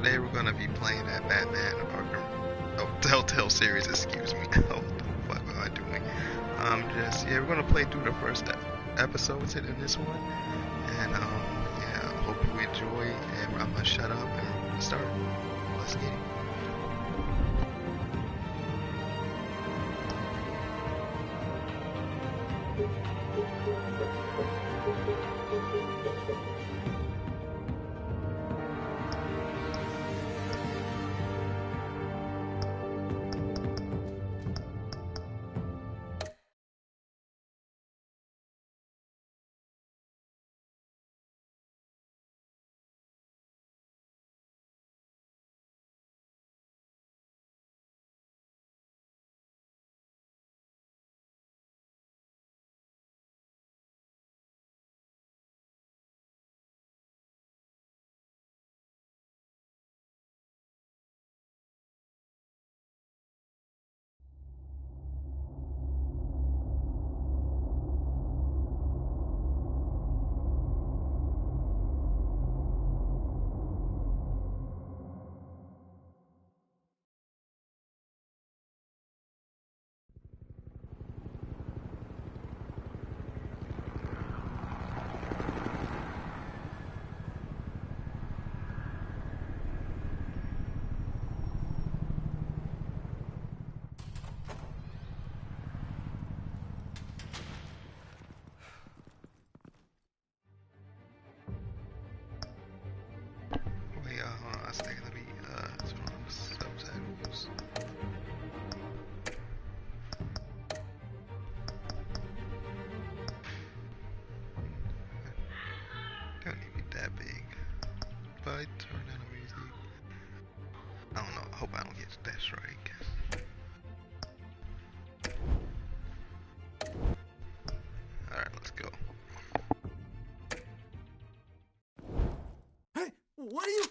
today we're gonna be playing that Batman Telltale series. Excuse me. What the fuck am I doing? We're gonna play through the first episodes in this one, and hope you enjoy. And I'm gonna shut up and we're gonna start. Let's get it. Hold on a second, let me turn on subtitles. Don't need to be that big. But I turn down the music. I don't know, I hope I don't get that strike. Alright, let's go. Hey, what are you...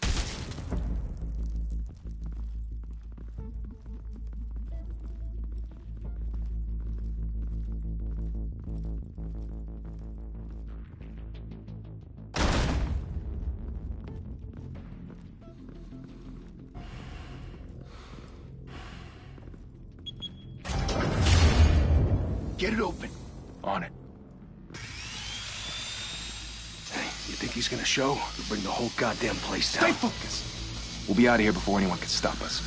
Get it open. On it. Hey, you think he's gonna show? Or bring the whole goddamn place down? Stay focused! We'll be out of here before anyone can stop us.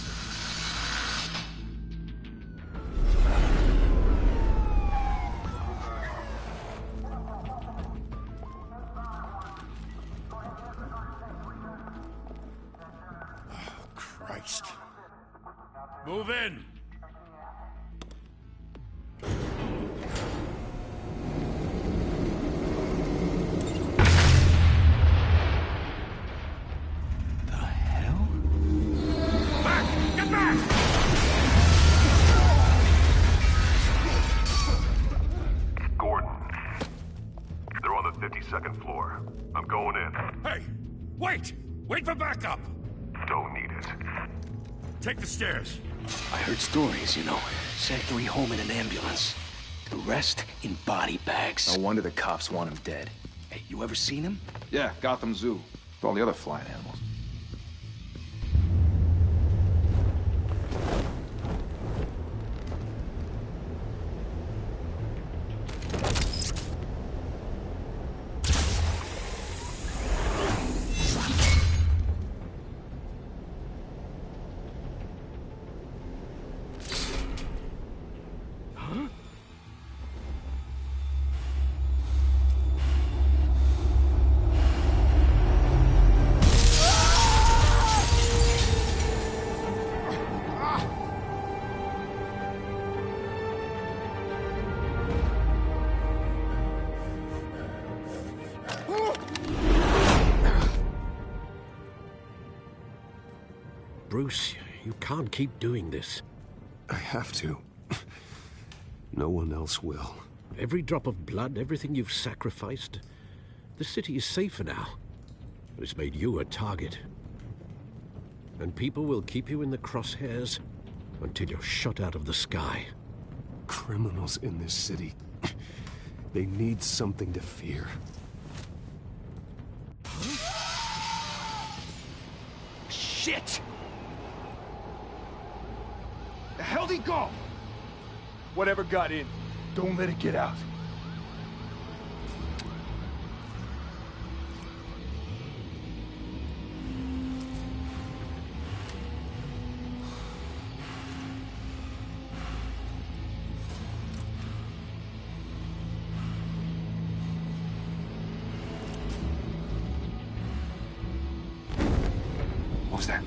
Oh, Christ. Move in! Second floor. I'm going in. Hey! Wait! Wait for backup! Don't need it. Take the stairs. I heard stories, you know. Sent 3 home in an ambulance. The rest in body bags. No wonder the cops want him dead. Hey, you ever seen him? Yeah, Gotham Zoo. With all the other flying animals. Bruce, you can't keep doing this. I have to. No one else will. Every drop of blood, everything you've sacrificed. The city is safer now. But it's made you a target. And people will keep you in the crosshairs until you're shot out of the sky. Criminals in this city. They need something to fear. Shit! The hell'd he go? Whatever got in, don't let it get out. What was that?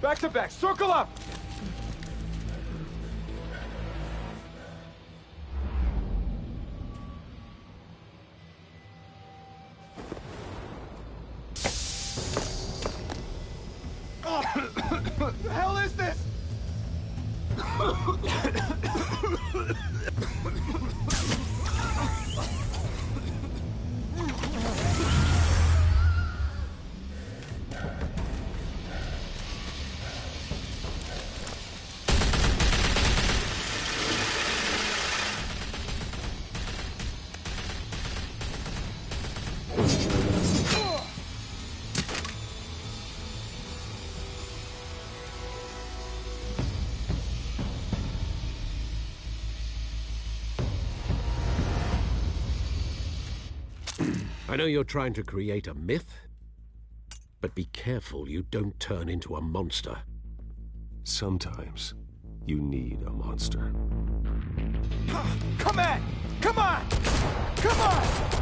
Back to back, circle up! What the hell is this? I know you're trying to create a myth, but be careful you don't turn into a monster. Sometimes you need a monster. Come on! Come on! Come on!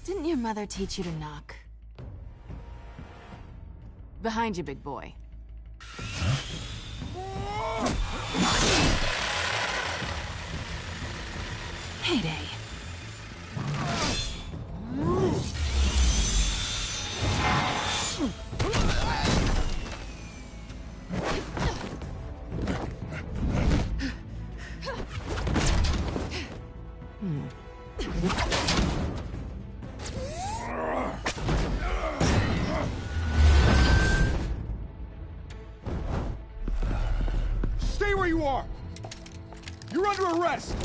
Didn't your mother teach you to knock? Behind you, big boy. Heyday. Stay where you are! You're under arrest!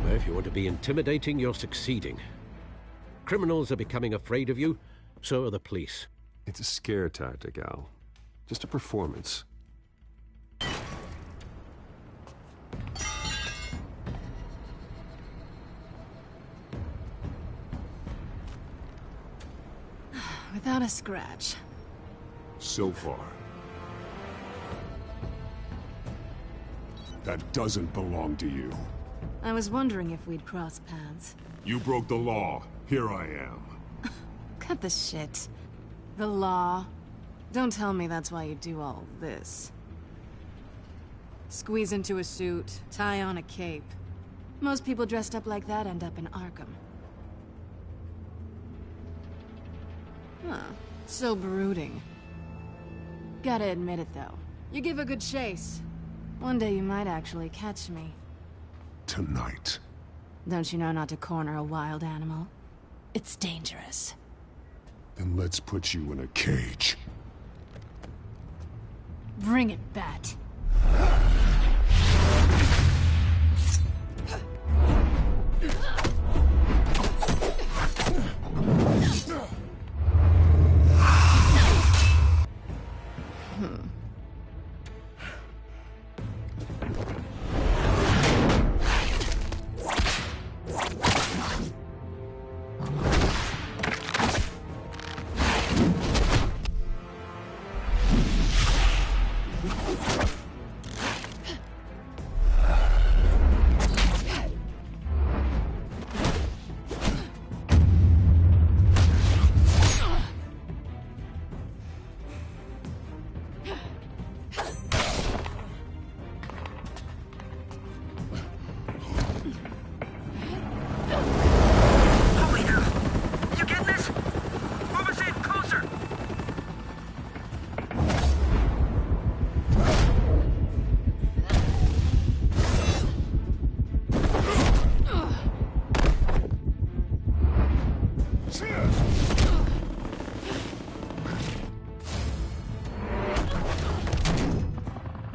Well, if you want to be intimidating, you're succeeding. Criminals are becoming afraid of you, so are the police. It's a scare tactic, Al. Just a performance. Without a scratch. So far. That doesn't belong to you. I was wondering if we'd cross paths. You broke the law. Here I am. Cut the shit. The law. Don't tell me that's why you do all this. Squeeze into a suit, tie on a cape. Most people dressed up like that end up in Arkham. Huh. So brooding. Gotta admit it, though. You give a good chase. One day you might actually catch me. Tonight. Don't you know not to corner a wild animal? It's dangerous. Then let's put you in a cage. Bring it, Bat.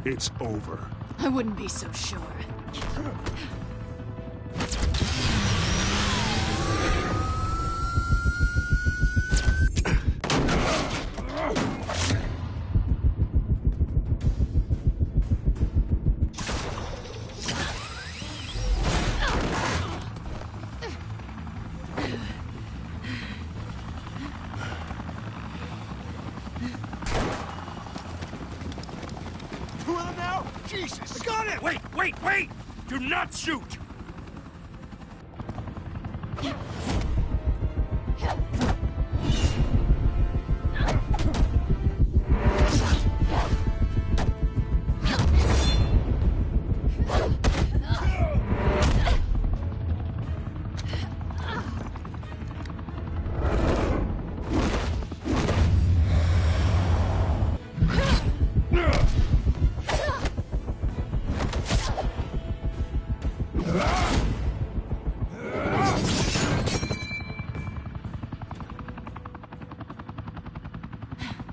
It's over. I wouldn't be so sure. Two of them now? Jesus! I got it! Wait, wait, wait! Do not shoot!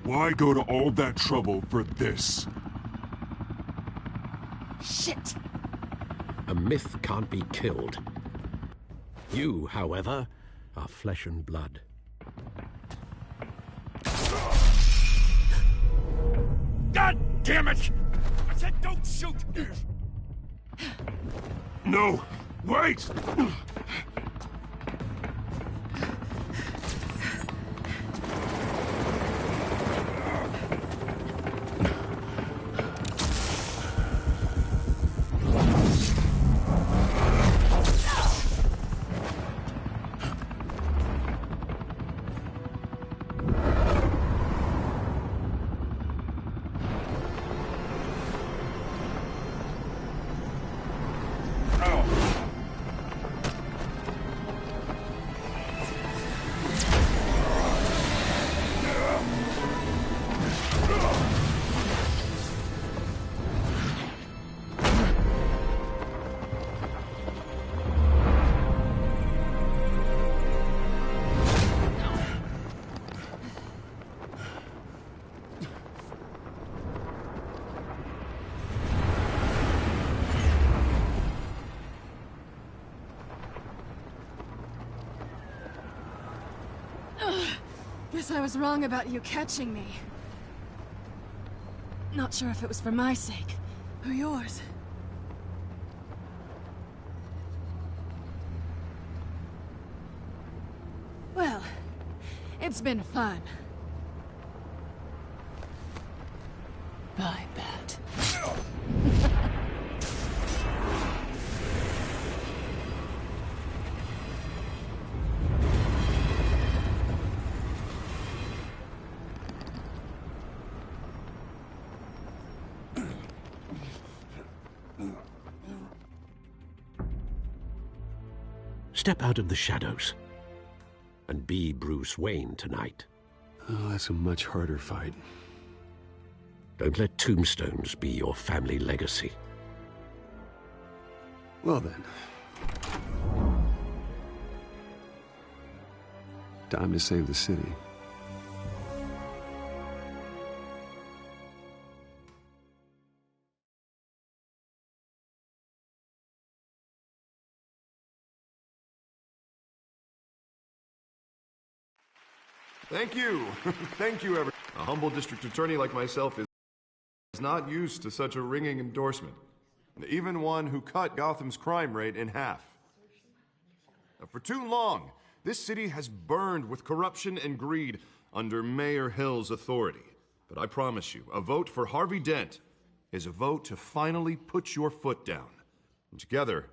Why go to all that trouble for this? Shit! A myth can't be killed. You, however, are flesh and blood. God damn it! I said don't shoot! No! Wait! Guess I was wrong about you catching me. Not sure if it was for my sake, or yours. Well, it's been fun. Bye, Bat. Step out of the shadows and be Bruce Wayne tonight. Oh, that's a much harder fight. Don't let tombstones be your family legacy. Well then. Time to save the city. Thank you. Thank you, everyone. A humble district attorney like myself is not used to such a ringing endorsement. Even one who cut Gotham's crime rate in half. For too long, this city has burned with corruption and greed under Mayor Hill's authority. But I promise you, a vote for Harvey Dent is a vote to finally put your foot down. And together,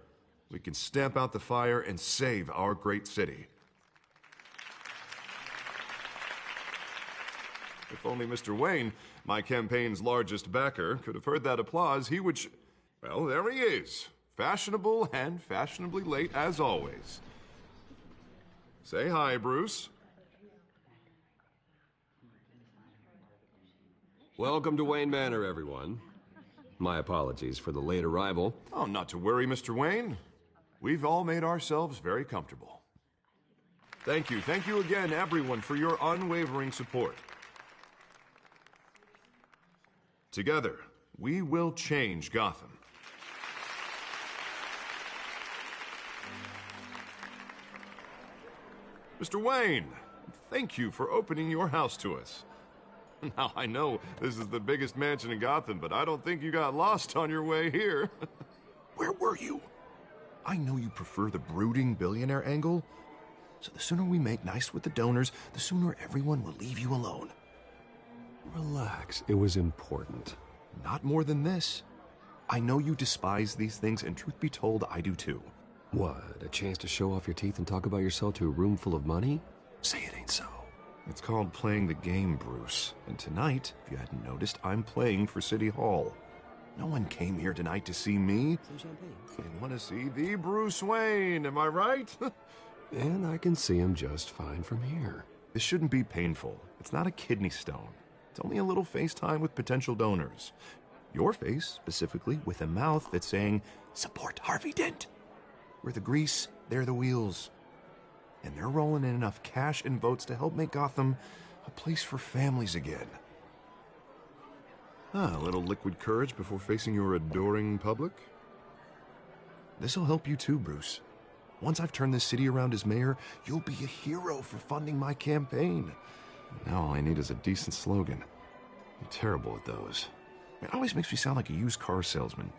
we can stamp out the fire and save our great city. If only Mr. Wayne, my campaign's largest backer, could have heard that applause, he would... Well, there he is. Fashionable and fashionably late as always. Say hi, Bruce. Welcome to Wayne Manor, everyone. My apologies for the late arrival. Oh, not to worry, Mr. Wayne. We've all made ourselves very comfortable. Thank you again, everyone, for your unwavering support. Together, we will change Gotham. Mr. Wayne, thank you for opening your house to us. Now, I know this is the biggest mansion in Gotham, but I don't think you got lost on your way here. Where were you? I know you prefer the brooding billionaire angle, so the sooner we make nice with the donors, the sooner everyone will leave you alone. Relax, it was important. Not more than this. I know you despise these things, and truth be told, I do too. What, a chance to show off your teeth and talk about yourself to a room full of money? Say it ain't so. It's called playing the game, Bruce. And tonight, if you hadn't noticed, I'm playing for City Hall. No one came here tonight to see me. Some champagne. They want to see the Bruce Wayne, am I right? And I can see him just fine from here. This shouldn't be painful. It's not a kidney stone. It's only a little FaceTime with potential donors. Your face, specifically, with a mouth that's saying, support Harvey Dent. We're the grease, they're the wheels. And they're rolling in enough cash and votes to help make Gotham a place for families again. A little liquid courage before facing your adoring public. This'll help you too, Bruce. Once I've turned this city around as mayor, you'll be a hero for funding my campaign. Now all I need is a decent slogan. I'm terrible at those. It always makes me sound like a used car salesman.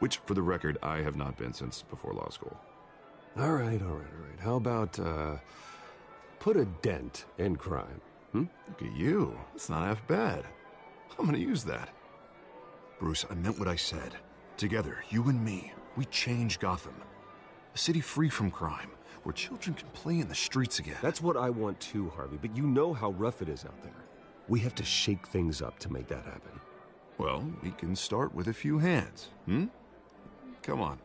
Which, for the record, I have not been since before law school. All right. How about, put a dent in crime, Look at you. It's not half bad. I'm gonna use that. Bruce, I meant what I said. Together, you and me, we change Gotham. A city free from crime, where children can play in the streets again. That's what I want too, Harvey, but you know how rough it is out there. We have to shake things up to make that happen. Well, we can start with a few hands, Come on.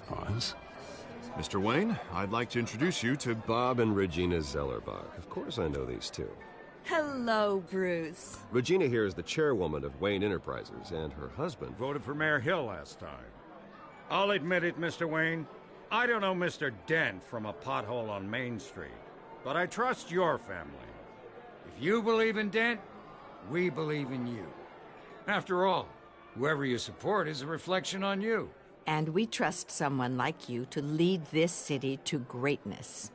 Pause. Mr. Wayne, I'd like to introduce you to Bob and Regina Zellerbach. Of course I know these two. Hello, Bruce. Regina here is the chairwoman of Wayne Enterprises, and her husband... Voted for Mayor Hill last time. I'll admit it, Mr. Wayne. I don't know Mr. Dent from a pothole on Main Street, but I trust your family. If you believe in Dent, we believe in you. After all, whoever you support is a reflection on you. And we trust someone like you to lead this city to greatness.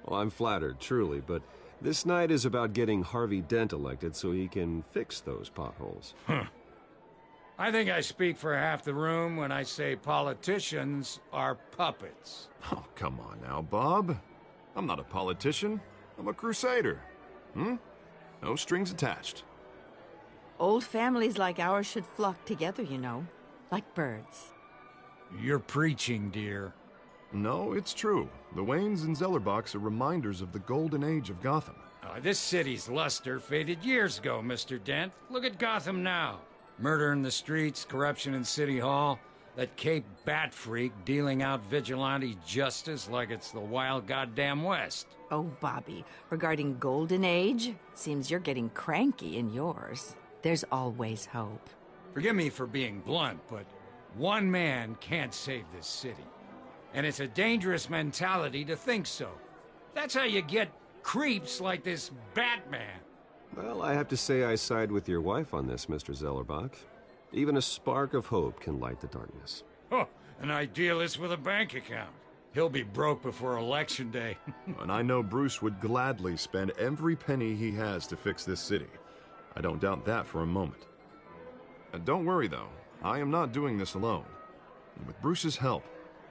Well, I'm flattered, truly, but this night is about getting Harvey Dent elected so he can fix those potholes. I think I speak for half the room when I say politicians are puppets. Oh, come on now, Bob. I'm not a politician. I'm a crusader. No strings attached. Old families like ours should flock together, you know. like birds. You're preaching, dear. No, it's true. The Waynes and Zellerbachs are reminders of the golden age of Gotham. This city's luster faded years ago, Mr. Dent. Look at Gotham now. Murder in the streets, corruption in City Hall, that Cape Bat freak dealing out vigilante justice like it's the wild goddamn West. Oh, Bobby, regarding Golden Age, seems you're getting cranky in yours. There's always hope. Forgive me for being blunt, but one man can't save this city. And it's a dangerous mentality to think so. That's how you get creeps like this Batman. Well, I have to say I side with your wife on this, Mr. Zellerbach. Even a spark of hope can light the darkness. Oh, an idealist with a bank account. He'll be broke before Election Day. And I know Bruce would gladly spend every penny he has to fix this city. I don't doubt that for a moment. And don't worry, though. I am not doing this alone. And with Bruce's help,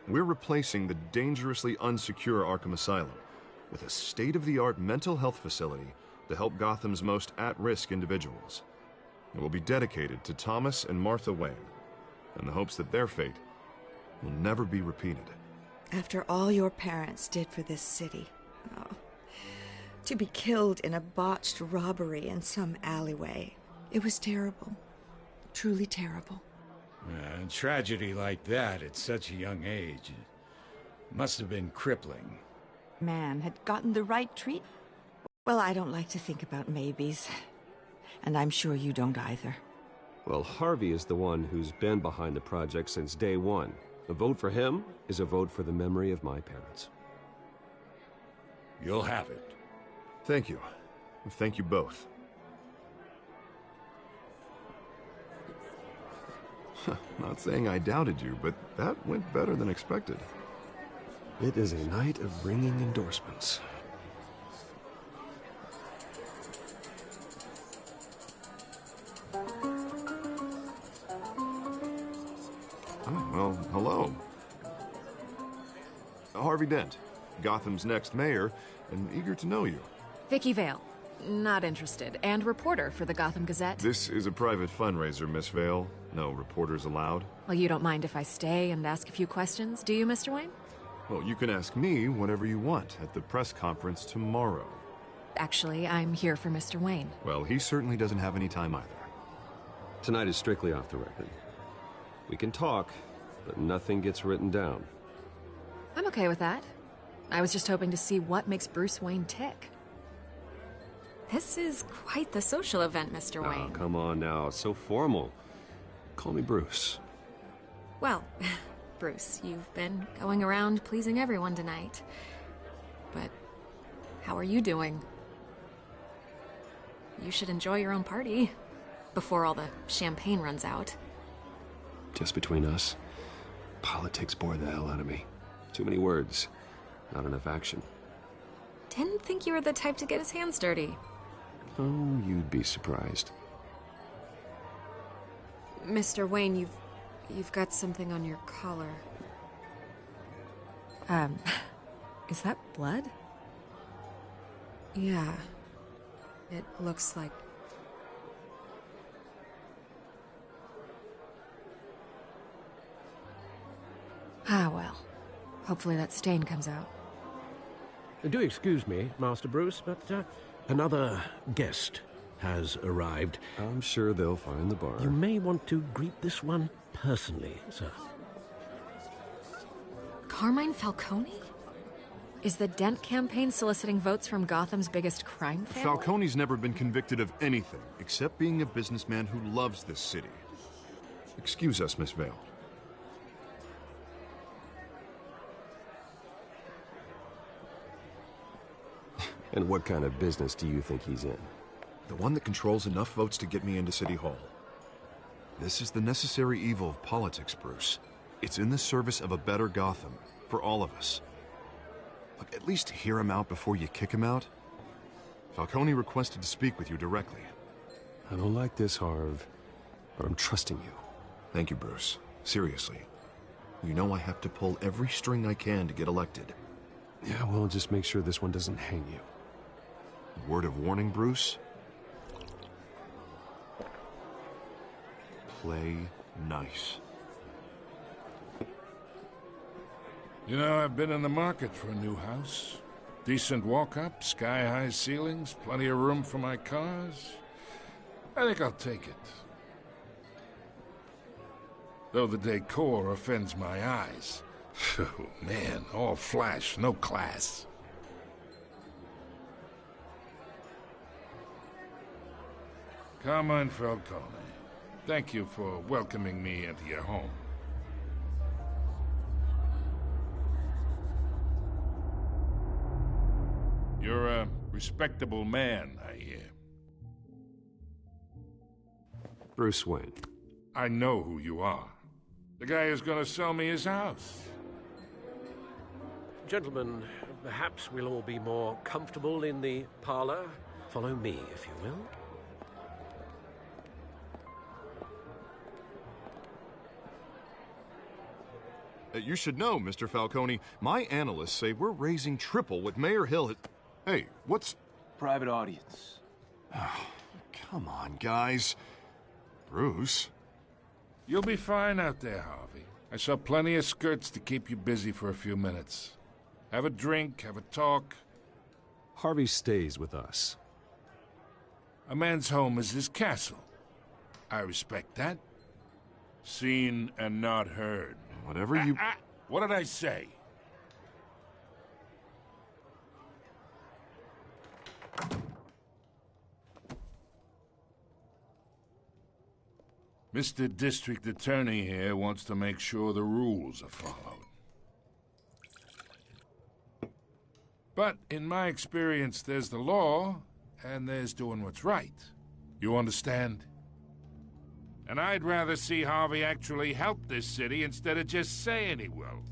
we're replacing the dangerously unsecure Arkham Asylum with a state-of-the-art mental health facility to help Gotham's most at-risk individuals. It will be dedicated to Thomas and Martha Wayne, in the hopes that their fate will never be repeated. After all your parents did for this city, to be killed in a botched robbery in some alleyway, it was terrible. Truly terrible. A tragedy like that at such a young age must have been crippling. Man had gotten the right treat. Well, I don't like to think about maybes. And I'm sure you don't either. Well, Harvey is the one who's been behind the project since day one. A vote for him is a vote for the memory of my parents. You'll have it. Thank you. Thank you both. Not saying I doubted you, but that went better than expected. It is a night of ringing endorsements. Oh, well, hello. Harvey Dent, Gotham's next mayor, and eager to know you. Vicky Vale. Not interested. And reporter for the Gotham Gazette. This is a private fundraiser, Miss Vale. No reporters allowed. Well, you don't mind if I stay and ask a few questions, do you, Mr. Wayne? Well, you can ask me whatever you want at the press conference tomorrow. Actually, I'm here for Mr. Wayne. Well, he certainly doesn't have any time either. Tonight is strictly off the record. We can talk, but nothing gets written down. I'm okay with that. I was just hoping to see what makes Bruce Wayne tick. This is quite the social event, Mr. Wayne. Oh, come on now. It's so formal. Call me Bruce. Well, Bruce, you've been going around pleasing everyone tonight. But how are you doing? You should enjoy your own party before all the champagne runs out. Just between us, politics bore the hell out of me. Too many words, not enough action. Didn't think you were the type to get his hands dirty. Oh, you'd be surprised. Mr. Wayne, you've got something on your collar. Is that blood? Yeah. It looks like... Ah, well. Hopefully that stain comes out. Do excuse me, Master Bruce, but another guest has arrived. I'm sure they'll find the bar. You may want to greet this one personally, sir. Carmine Falcone? Is the Dent campaign soliciting votes from Gotham's biggest crime family? Falcone's never been convicted of anything except being a businessman who loves this city. Excuse us, Miss Vale. And what kind of business do you think he's in? The one that controls enough votes to get me into City Hall. This is the necessary evil of politics, Bruce. It's in the service of a better Gotham, for all of us. Look, at least hear him out before you kick him out. Falcone requested to speak with you directly. I don't like this, Harv, but I'm trusting you. Thank you, Bruce. Seriously. You know I have to pull every string I can to get elected. Yeah, well, just make sure this one doesn't hang you. Word of warning, Bruce? Play nice. You know, I've been in the market for a new house. Decent walk-up, sky-high ceilings, plenty of room for my cars. I think I'll take it. Though the decor offends my eyes. Oh, man, all flash, no class. Carmine Falcone, thank you for welcoming me into your home. You're a respectable man, I hear. Bruce Wayne. I know who you are. The guy who's gonna sell me his house. Gentlemen, perhaps we'll all be more comfortable in the parlor. Follow me, if you will. You should know, Mr. Falcone, my analysts say we're raising triple what Mayor Hill had... Hey, what's... Private audience. Oh, come on, guys. Bruce? You'll be fine out there, Harvey. I saw plenty of skirts to keep you busy for a few minutes. Have a drink, have a talk. Harvey stays with us. A man's home is his castle. I respect that. Seen and not heard. Whatever you... What did I say? Mr. District Attorney here wants to make sure the rules are followed. But in my experience, there's the law, and there's doing what's right. You understand? And I'd rather see Harvey actually help this city instead of just saying he will.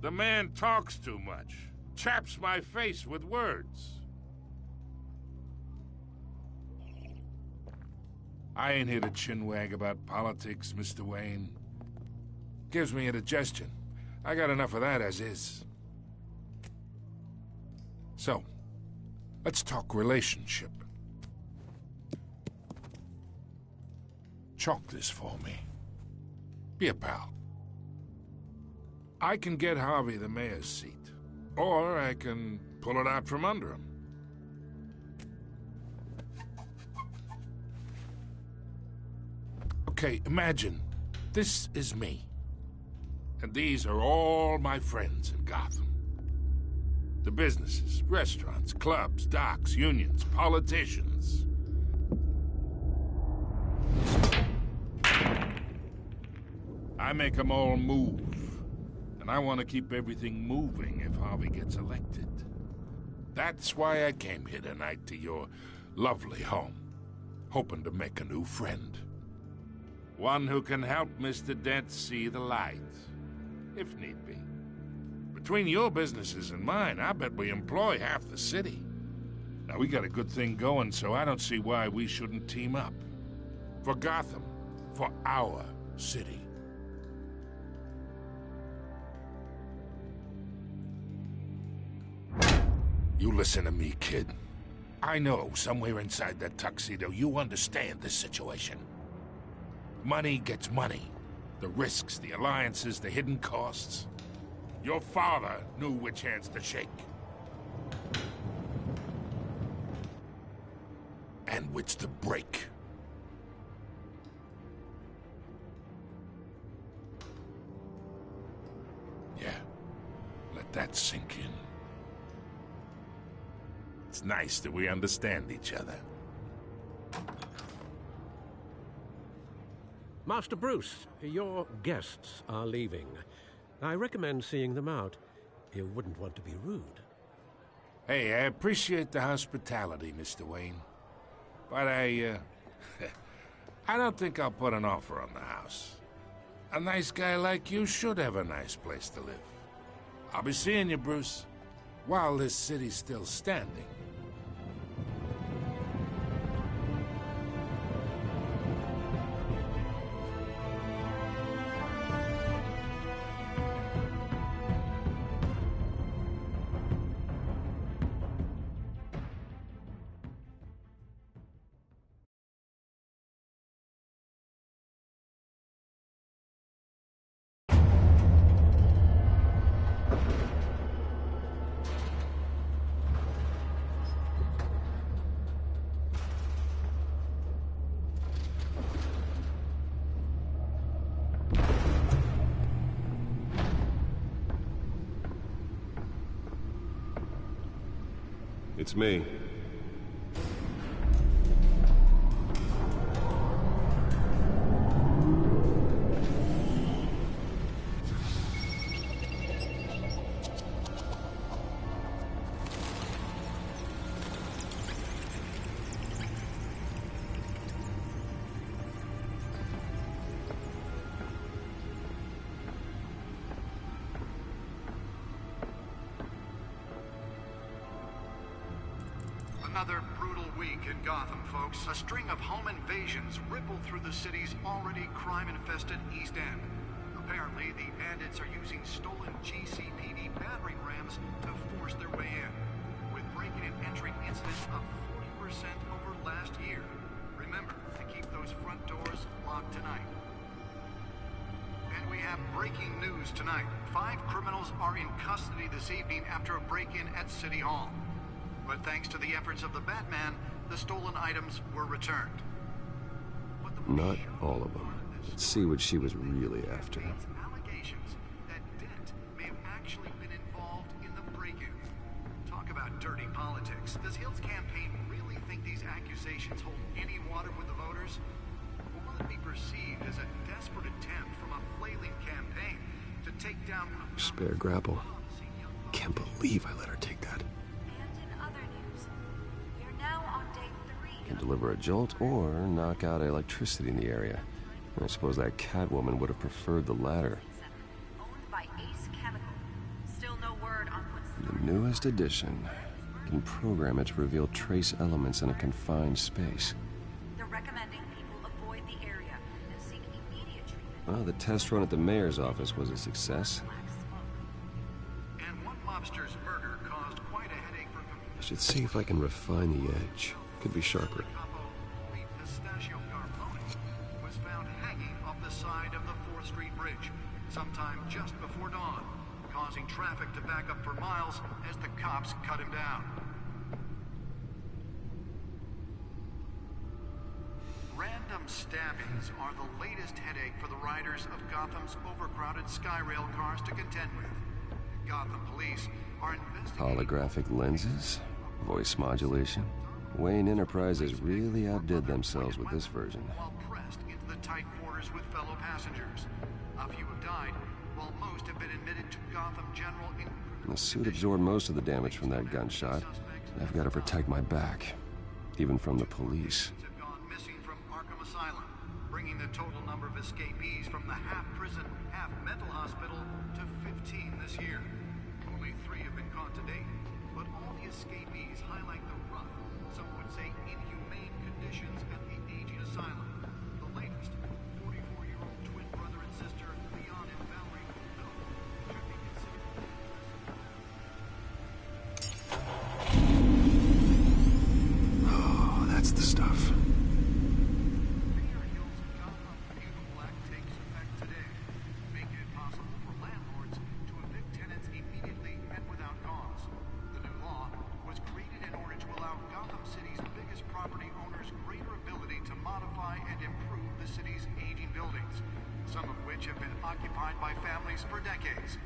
The man talks too much, chaps my face with words. I ain't here to chinwag about politics, Mr. Wayne. Gives me indigestion. I got enough of that as is. So, let's talk relationship. Chalk this for me. Be a pal. I can get Harvey the mayor's seat, or I can pull it out from under him. Okay, imagine this is me, and these are all my friends in Gotham. The businesses, restaurants, clubs, docks, unions, politicians. I make them all move. And I want to keep everything moving if Harvey gets elected. That's why I came here tonight to your lovely home, hoping to make a new friend. One who can help Mr. Dent see the light, if need be. Between your businesses and mine, I bet we employ half the city. Now, we got a good thing going, so I don't see why we shouldn't team up. For Gotham, for our city. You listen to me, kid. I know somewhere inside that tuxedo you understand this situation. Money gets money. The risks, the alliances, the hidden costs. Your father knew which hands to shake. And which to break. Yeah, let that sink in. It's nice that we understand each other. Master Bruce, your guests are leaving. I recommend seeing them out. You wouldn't want to be rude. Hey, I appreciate the hospitality, Mr. Wayne. But I don't think I'll put an offer on the house. A nice guy like you should have a nice place to live. I'll be seeing you, Bruce, while this city's still standing. It's me. Another brutal week in Gotham, folks. A string of home invasions rippled through the city's already crime-infested East End. Apparently, the bandits are using stolen GCPD battering rams to force their way in, with breaking and entering incidents up 40% over last year. Remember to keep those front doors locked tonight. And we have breaking news tonight. 5 criminals are in custody this evening after a break-in at City Hall. But thanks to the efforts of the Batman, the stolen items were returned. Not all of them. Let's see what she was really after. Allegations that Dent may have actually been involved in the break-in. Talk about dirty politics. Does Hill's campaign really think these accusations hold any water with the voters? Or will it be perceived as a desperate attempt from a flailing campaign to take down... Spare grapple. Can't believe I let her take that. Can deliver a jolt or knock out electricity in the area. I suppose that Catwoman would have preferred the latter. Owned by Ace Chemical. Still no word on what's... The newest edition. Can program it to reveal trace elements in a confined space. They're recommending people avoid the area and seek immediate treatment. Well, the test run at the mayor's office was a success. And one mobster's murder caused quite a headache for... I should see if I can refine the edge. Could be sharper. The pistachio Carbone was found hanging off the side of the 4th Street Bridge sometime just before dawn, causing traffic to back up for miles as the cops cut him down. Random stabbings are the latest headache for the riders of Gotham's overcrowded Skyrail cars to contend with. Gotham police are investigating... Holographic lenses? Voice modulation? Wayne Enterprises really outdid themselves with this version. While pressed into the tight quarters with fellow passengers. A few have died, while most have been admitted to Gotham General in... The suit absorbed most of the damage from that gunshot. I've got to protect my back, even from the police. ...have gone missing from Arkham Asylum, bringing the total number of escapees from the half-prison, half-mental hospital to 15 this year. Only 3 have been caught to date, but all the escapees highlight the rough, some would say inhumane conditions at the aging asylum. The latest, 44-year-old twin brother and sister, Leon and Valerie Holt, should be considered... Oh, that's the stuff. Mayor Hill's Gotham Beautiful Act takes effect today, making it possible for landlords to evict tenants immediately and without cause. The new law was created in order to allow Gotham City's biggest property owners greater ability to modify and improve the city's aging buildings, some of which have been occupied by families for decades.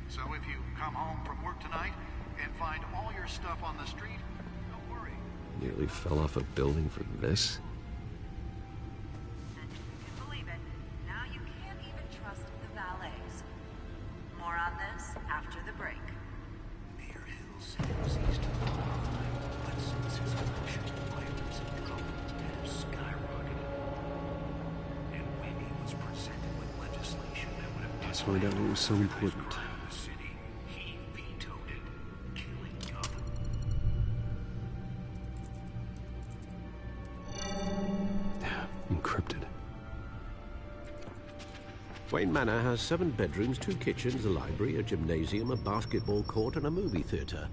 So if you come home from work tonight and find all your stuff on the street, don't worry. Nearly fell off a building for this? Believe it, now you can't even trust the valets. More on this after the break. Mayor Hill seems to but since his election, violence and trouble have skyrocketed. And when he was presented with legislation that would have Let's find out what was so important. the city, he vetoed it, killing Gotham. Encrypted. Wayne Manor has 7 bedrooms, 2 kitchens, a library, a gymnasium, a basketball court, and a movie theater.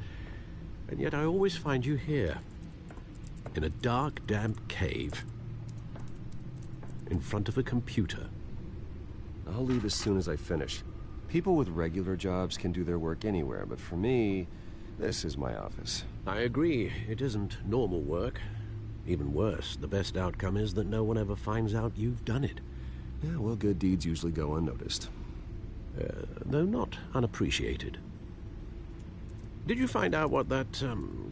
And yet I always find you here, in a dark, damp cave, in front of a computer. I'll leave as soon as I finish. People with regular jobs can do their work anywhere, but for me, this is my office. I agree. It isn't normal work. Even worse, the best outcome is that no one ever finds out you've done it. Yeah, well, good deeds usually go unnoticed. Though not unappreciated. Did you find out what that,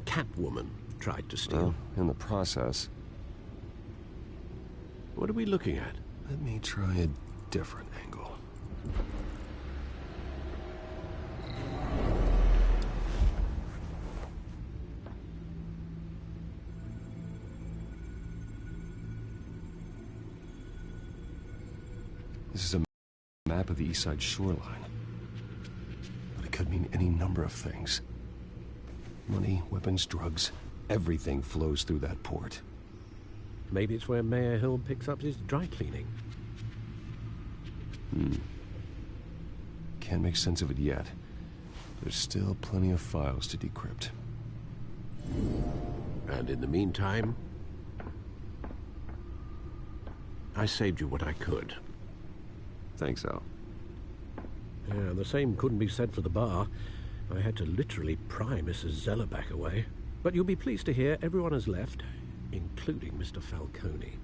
Catwoman tried to steal? In the process. What are we looking at? Let me try a different angle. This is a map of the east side shoreline. But it could mean any number of things. Money, weapons, drugs, everything flows through that port. Maybe it's where Mayor Hill picks up his dry cleaning. Can't make sense of it yet. There's still plenty of files to decrypt. And in the meantime, I saved you what I could. Thanks, Al. Yeah, the same couldn't be said for the bar. I had to literally pry Mrs. Zellerback away. But you'll be pleased to hear everyone has left, including Mr. Falcone.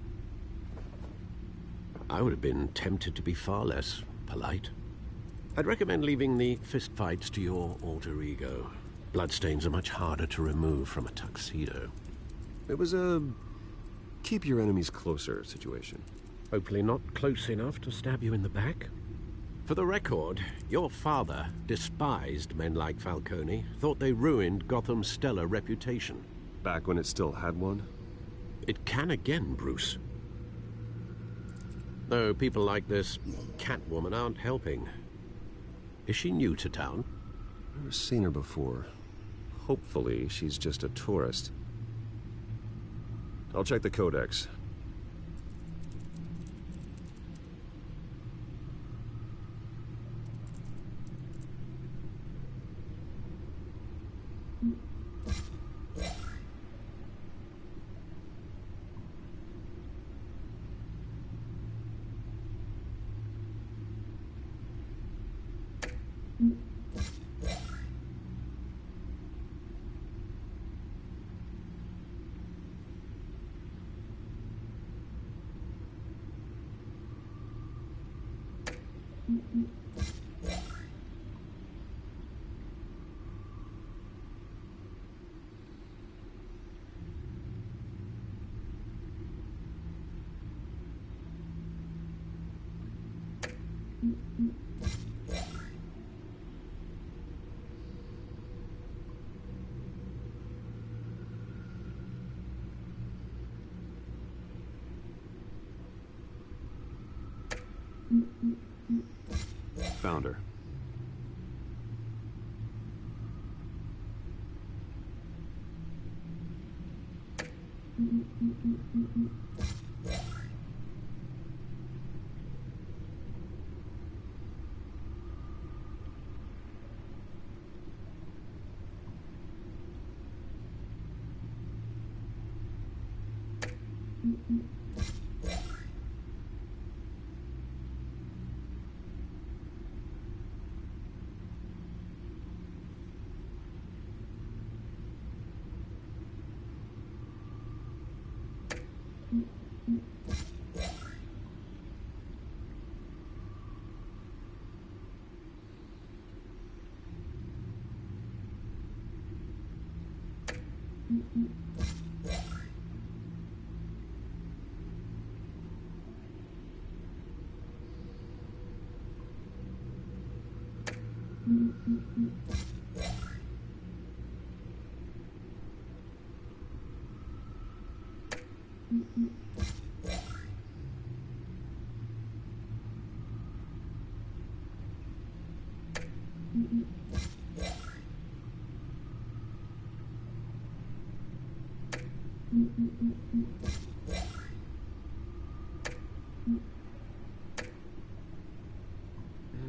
I would have been tempted to be far less polite. I'd recommend leaving the fistfights to your alter ego. Bloodstains are much harder to remove from a tuxedo. It was a keep your enemies closer situation. Hopefully not close enough to stab you in the back. For the record, your father despised men like Falcone, thought they ruined Gotham's stellar reputation. Back when it still had one? It can again, Bruce. Though people like this Catwoman aren't helping. Is she new to town? Never seen her before. Hopefully, she's just a tourist. I'll check the codex. Found her.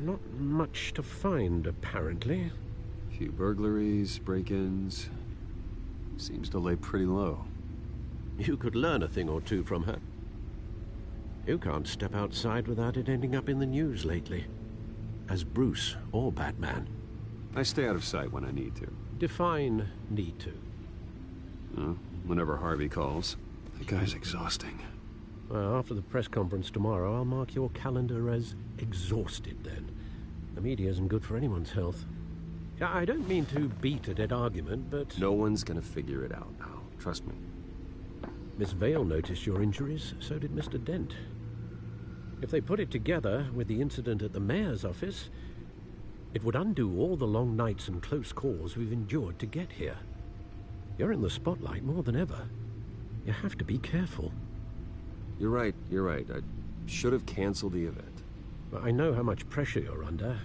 Not much to find, apparently. Few burglaries, break-ins. Seems to lay pretty low. You could learn a thing or two from her. You can't step outside without it ending up in the news lately. As Bruce or Batman. I stay out of sight when I need to. Define need to. Whenever Harvey calls. The guy's exhausting. Well, after the press conference tomorrow, I'll mark your calendar as exhausted then. The media isn't good for anyone's health. I don't mean to beat a dead argument, but... No one's gonna figure it out now. Trust me. Miss Vale noticed your injuries, so did Mr. Dent. If they put it together with the incident at the mayor's office, it would undo all the long nights and close calls we've endured to get here. You're in the spotlight more than ever. You have to be careful. You're right. I should have canceled the event. But I know how much pressure you're under.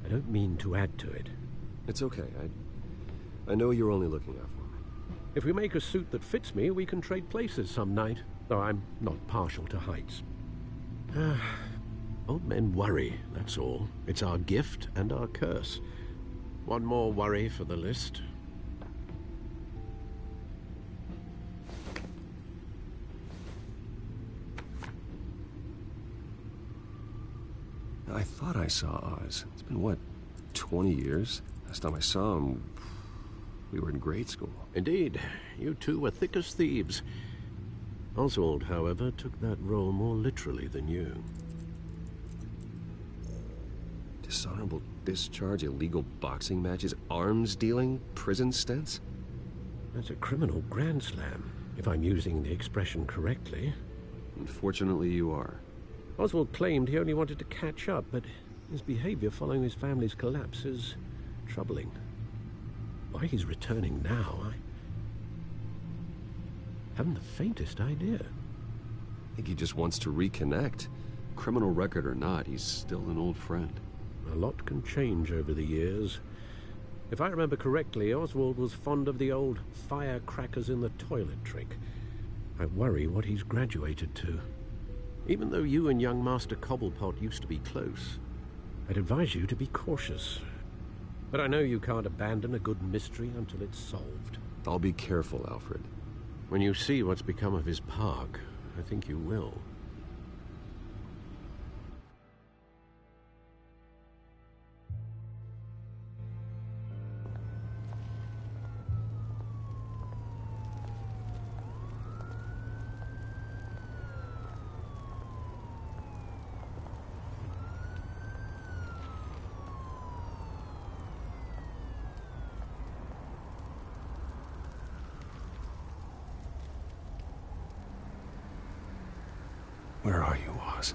I don't mean to add to it. It's okay. I know you're only looking out for me. If we make a suit that fits me, we can trade places some night. Though I'm not partial to heights. Old men worry, that's all. It's our gift and our curse. One more worry for the list. I thought I saw Oz. It's been, what, 20 years? Last time I saw him, we were in grade school. Indeed. You two were thick as thieves. Oswald, however, took that role more literally than you. Dishonorable discharge, illegal boxing matches, arms dealing, prison stints? That's a criminal grand slam, if I'm using the expression correctly. Unfortunately, you are. Oswald claimed he only wanted to catch up, but his behavior following his family's collapse is troubling. Why he's returning now, I haven't the faintest idea. I think he just wants to reconnect. Criminal record or not, he's still an old friend. A lot can change over the years. If I remember correctly, Oswald was fond of the old firecrackers in the toilet trick. I worry what he's graduated to. Even though you and young Master Cobblepot used to be close, I'd advise you to be cautious. But I know you can't abandon a good mystery until it's solved. I'll be careful, Alfred. When you see what's become of his park, I think you will. Where are you, Oz?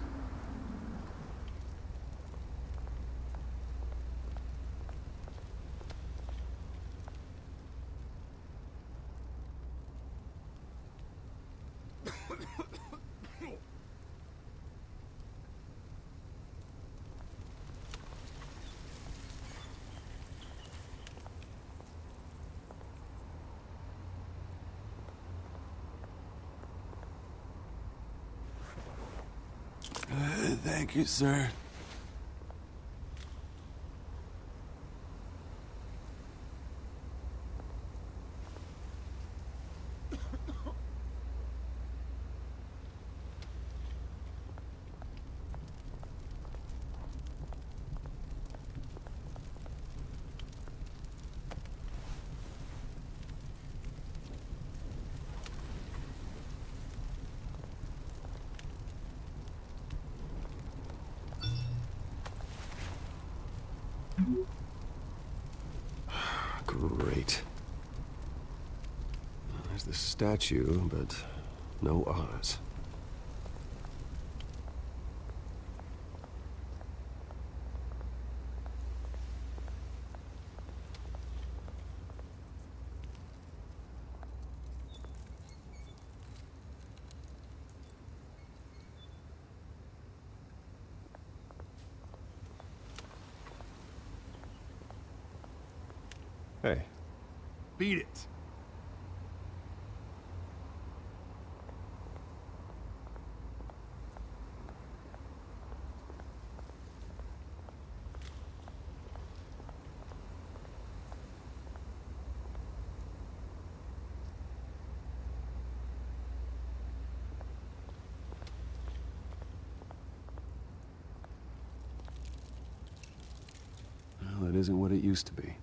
Thank you, sir. Great. There's the statue, but no Oz. Hey. Beat it. Well, it isn't what it used to be.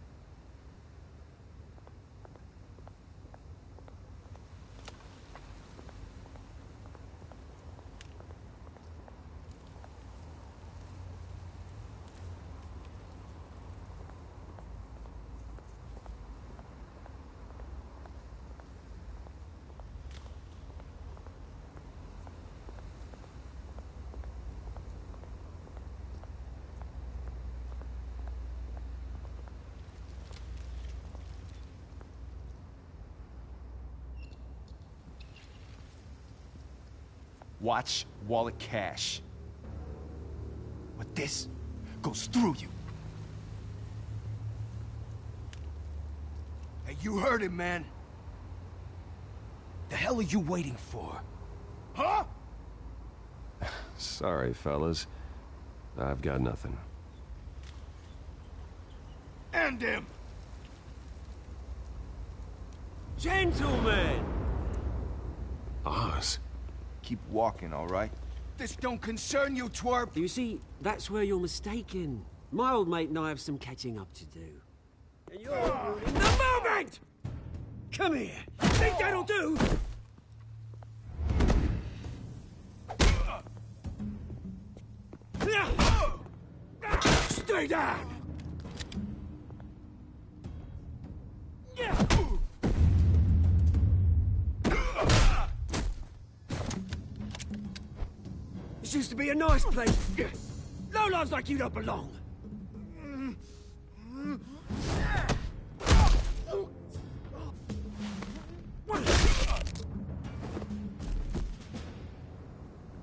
Watch wallet cash. But this goes through you. Hey, you heard him, man. The hell are you waiting for? Huh? Sorry, fellas. I've got nothing. End him! Gentlemen! Oz. Keep walking, all right? This don't concern you, twerp! You see, that's where you're mistaken. My old mate and I have some catching up to do. And you're ruining the moment! Come here! Think that'll do? Stay down! This used to be a nice place. Lowlifes like you don't belong.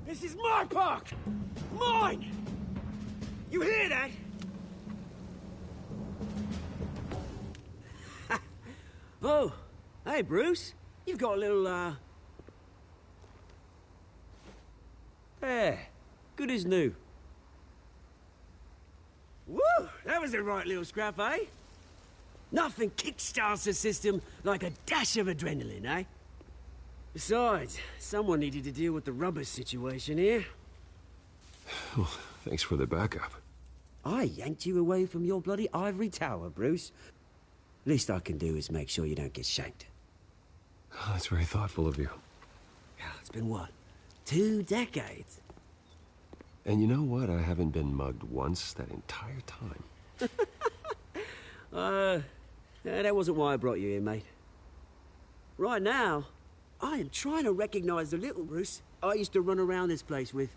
This is my park! Mine! You hear that? Oh, hey, Bruce. You've got a little, There. Good as new. Woo! That was a right little scrap, eh? Nothing kickstarts the system like a dash of adrenaline, eh? Besides, someone needed to deal with the rubber situation here. Well, thanks for the backup. I yanked you away from your bloody ivory tower, Bruce. Least I can do is make sure you don't get shanked. Oh, that's very thoughtful of you. Yeah, it's been what? 2 decades? And you know what? I haven't been mugged once that entire time. That wasn't why I brought you here, mate. Right now, I am trying to recognize the little Bruce I used to run around this place with.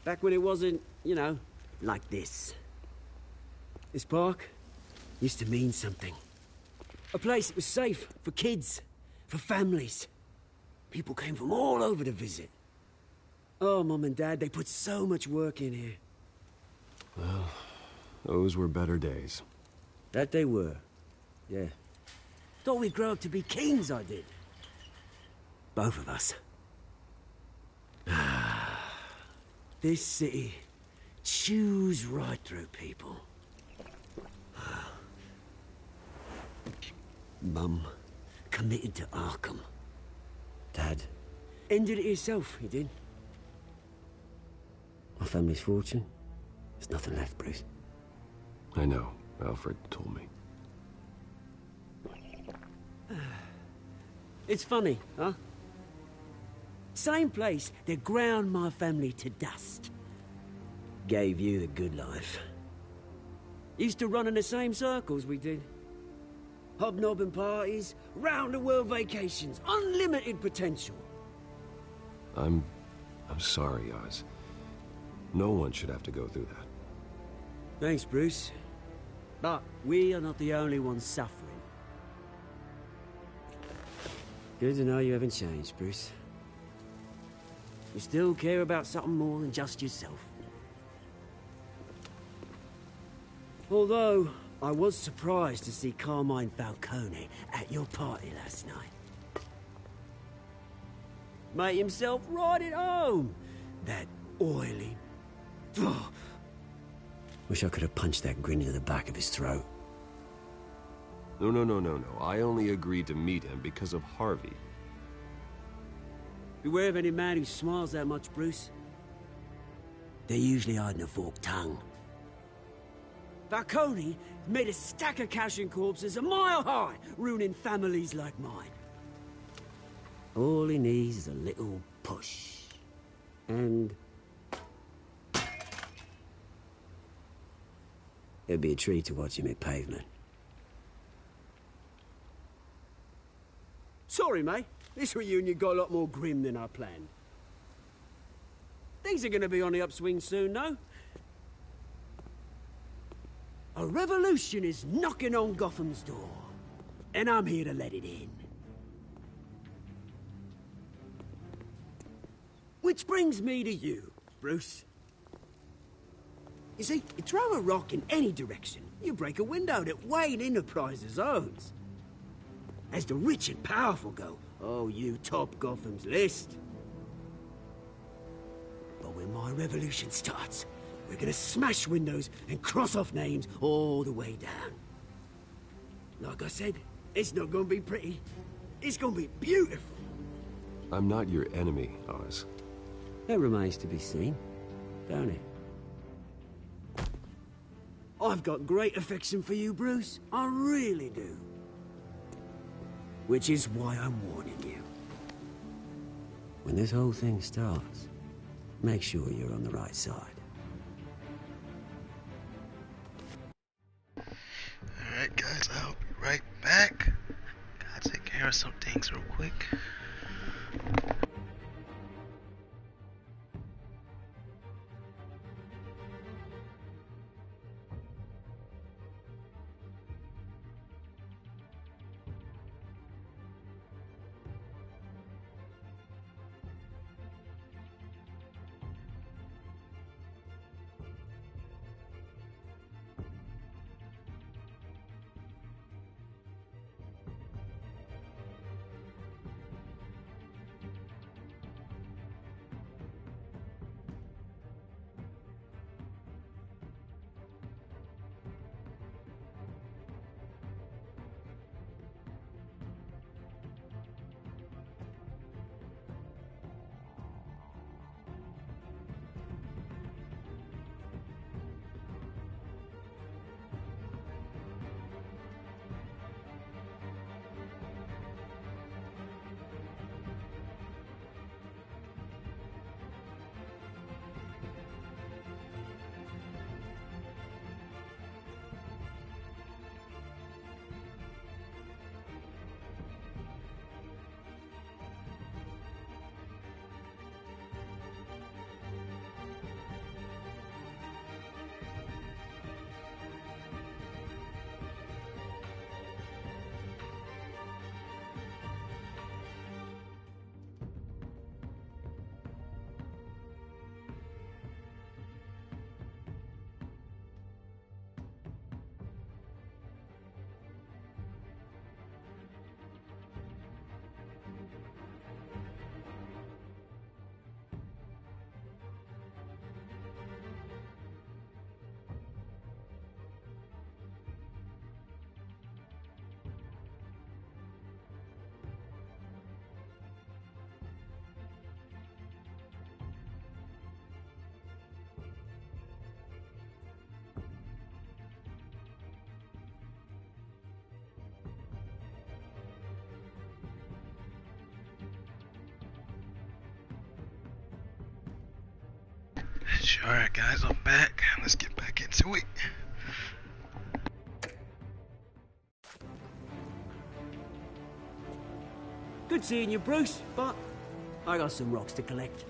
Back when it wasn't, you know, like this. This park used to mean something. A place that was safe for kids, for families. People came from all over to visit. Oh, Mum and Dad, they put so much work in here. Well, those were better days. That they were. Yeah. Thought we'd grow up to be kings, I did. Both of us. This city chews right through people. Mum committed to Arkham. Dad ended it himself, he did. My family's fortune, there's nothing left, Bruce. I know. Alfred told me. It's funny, huh? Same place that ground my family to dust. Gave you the good life. Used to run in the same circles we did. Hobnobbing parties, round-the-world vacations, unlimited potential. I'm sorry, Oz. No one should have to go through that. Thanks, Bruce. But we are not the only ones suffering. Good to know you haven't changed, Bruce. You still care about something more than just yourself. Although, I was surprised to see Carmine Falcone at your party last night. Made himself right at home. That oily... Ugh. Wish I could have punched that grin into the back of his throat. No. I only agreed to meet him because of Harvey. Beware of any man who smiles that much, Bruce. They're usually hiding a forked tongue. Falcone made a stack of cash and corpses a mile high, ruining families like mine. All he needs is a little push. And... it'd be a treat to watch him hit pavement. Sorry, mate. This reunion got a lot more grim than I planned. Things are gonna be on the upswing soon, no? A revolution is knocking on Gotham's door, and I'm here to let it in. Which brings me to you, Bruce. You see, you throw a rock in any direction, you break a window that Wayne Enterprises owns. As the rich and powerful go, oh, you top Gotham's list. But when my revolution starts, we're gonna smash windows and cross off names all the way down. Like I said, it's not gonna be pretty. It's gonna be beautiful. I'm not your enemy, Oz. That remains to be seen, don't it? I've got great affection for you, Bruce. I really do. Which is why I'm warning you. When this whole thing starts, make sure you're on the right side. Alright guys, I'll be right back. Gotta take care of some things real quick. Alright guys, I'm back. Let's get back into it. Good seeing you, Bruce, but I got some rocks to collect.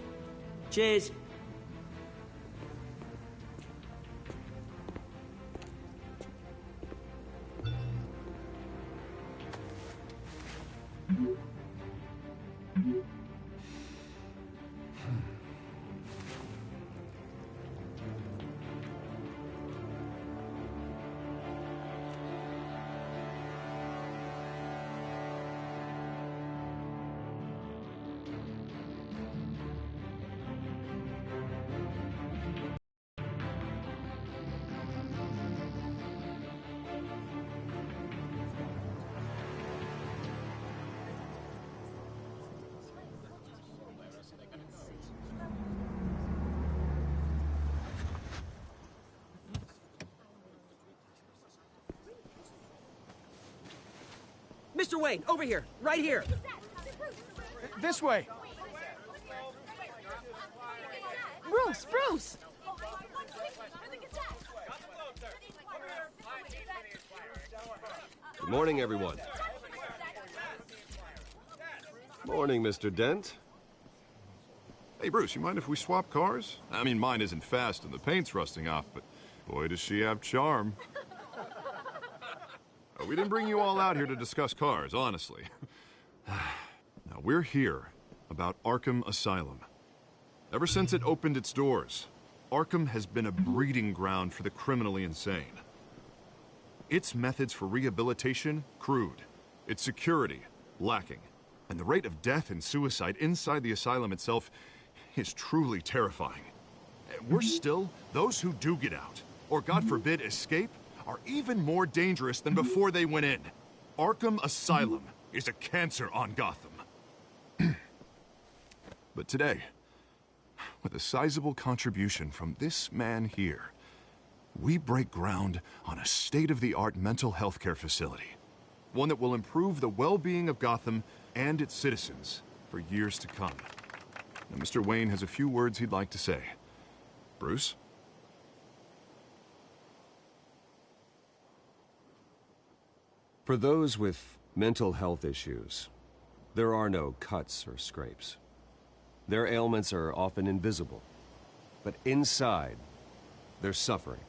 Cheers. Mr. Wayne, over here, right here. This way. Bruce! Good morning, everyone. Morning, Mr. Dent. Hey, Bruce, you mind if we swap cars? I mean, mine isn't fast and the paint's rusting off, but boy, does she have charm. We didn't bring you all out here to discuss cars, honestly. Now, we're here about Arkham Asylum. Ever since it opened its doors, Arkham has been a breeding ground for the criminally insane. Its methods for rehabilitation, crude. Its security, lacking. And the rate of death and suicide inside the asylum itself is truly terrifying. Worse still, those who do get out, or God forbid escape, are even more dangerous than before they went in. Arkham Asylum is a cancer on Gotham. But today, with a sizable contribution from this man here, we break ground on a state-of-the-art mental health care facility. One that will improve the well-being of Gotham and its citizens for years to come. Now, Mr. Wayne has a few words he'd like to say. Bruce? For those with mental health issues, there are no cuts or scrapes. Their ailments are often invisible, but inside, they're suffering.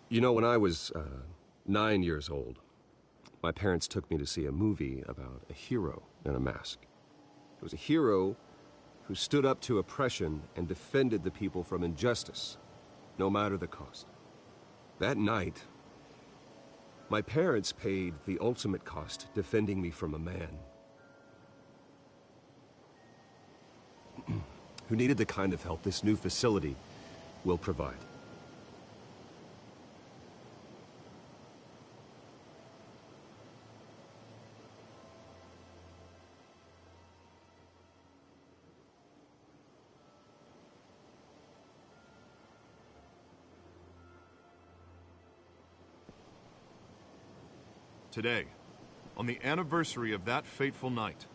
You know, when I was 9 years old, my parents took me to see a movie about a hero in a mask. It was a hero who stood up to oppression and defended the people from injustice, no matter the cost. That night, my parents paid the ultimate cost defending me from a man who needed the kind of help this new facility will provide. Today, on the anniversary of that fateful night,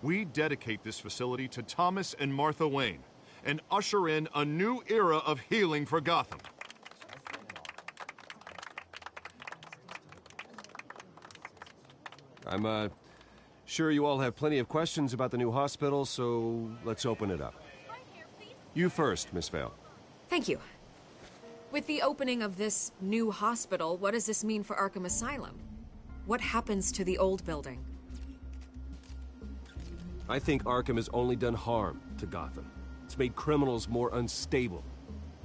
we dedicate this facility to Thomas and Martha Wayne and usher in a new era of healing for Gotham. I'm sure you all have plenty of questions about the new hospital, so let's open it up. You first, Miss Vale. Thank you. With the opening of this new hospital, what does this mean for Arkham Asylum? What happens to the old building? I think Arkham has only done harm to Gotham. It's made criminals more unstable,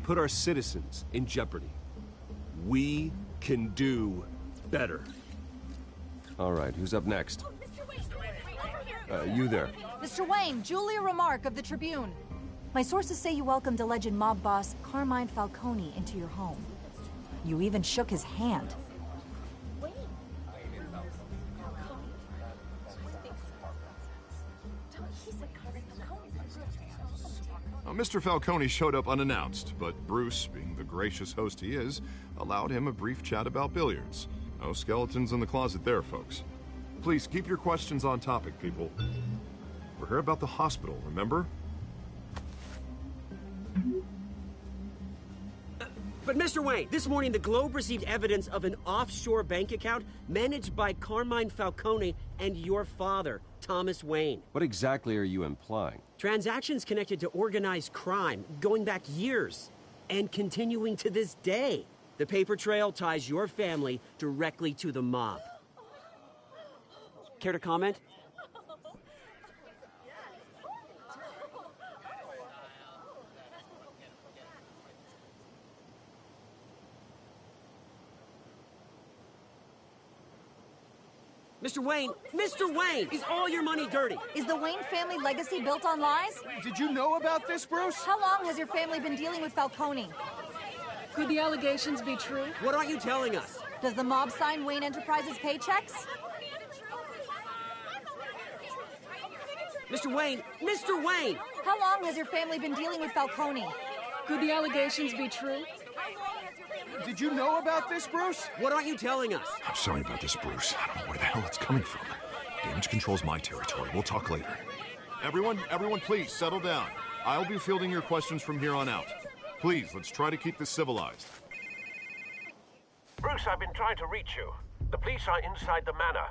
put our citizens in jeopardy. We can do better. All right, who's up next? You there. Mr. Wayne, Julia Remark of the Tribune. My sources say you welcomed alleged mob boss Carmine Falcone into your home. You even shook his hand. Mr. Falcone showed up unannounced, but Bruce, being the gracious host he is, allowed him a brief chat about billiards. No skeletons in the closet there, folks. Please keep your questions on topic, people. We're here about the hospital, remember? But Mr. Wayne, this morning the Globe received evidence of an offshore bank account managed by Carmine Falcone and your father, Thomas Wayne. What exactly are you implying? Transactions connected to organized crime, going back years, and continuing to this day. The paper trail ties your family directly to the mob. Care to comment? Mr. Wayne! Mr. Wayne! Is all your money dirty? Is the Wayne family legacy built on lies? Did you know about this, Bruce? How long has your family been dealing with Falcone? Could the allegations be true? What aren't you telling us? Does the mob sign Wayne Enterprises paychecks? Mr. Wayne! Mr. Wayne! How long has your family been dealing with Falcone? Could the allegations be true? Did you know about this, Bruce? What aren't you telling us? I'm sorry about this, Bruce. I don't know where the hell it's coming from. Damage control's my territory. We'll talk later. Everyone, please, settle down. I'll be fielding your questions from here on out. Please, let's try to keep this civilized. Bruce, I've been trying to reach you. The police are inside the manor.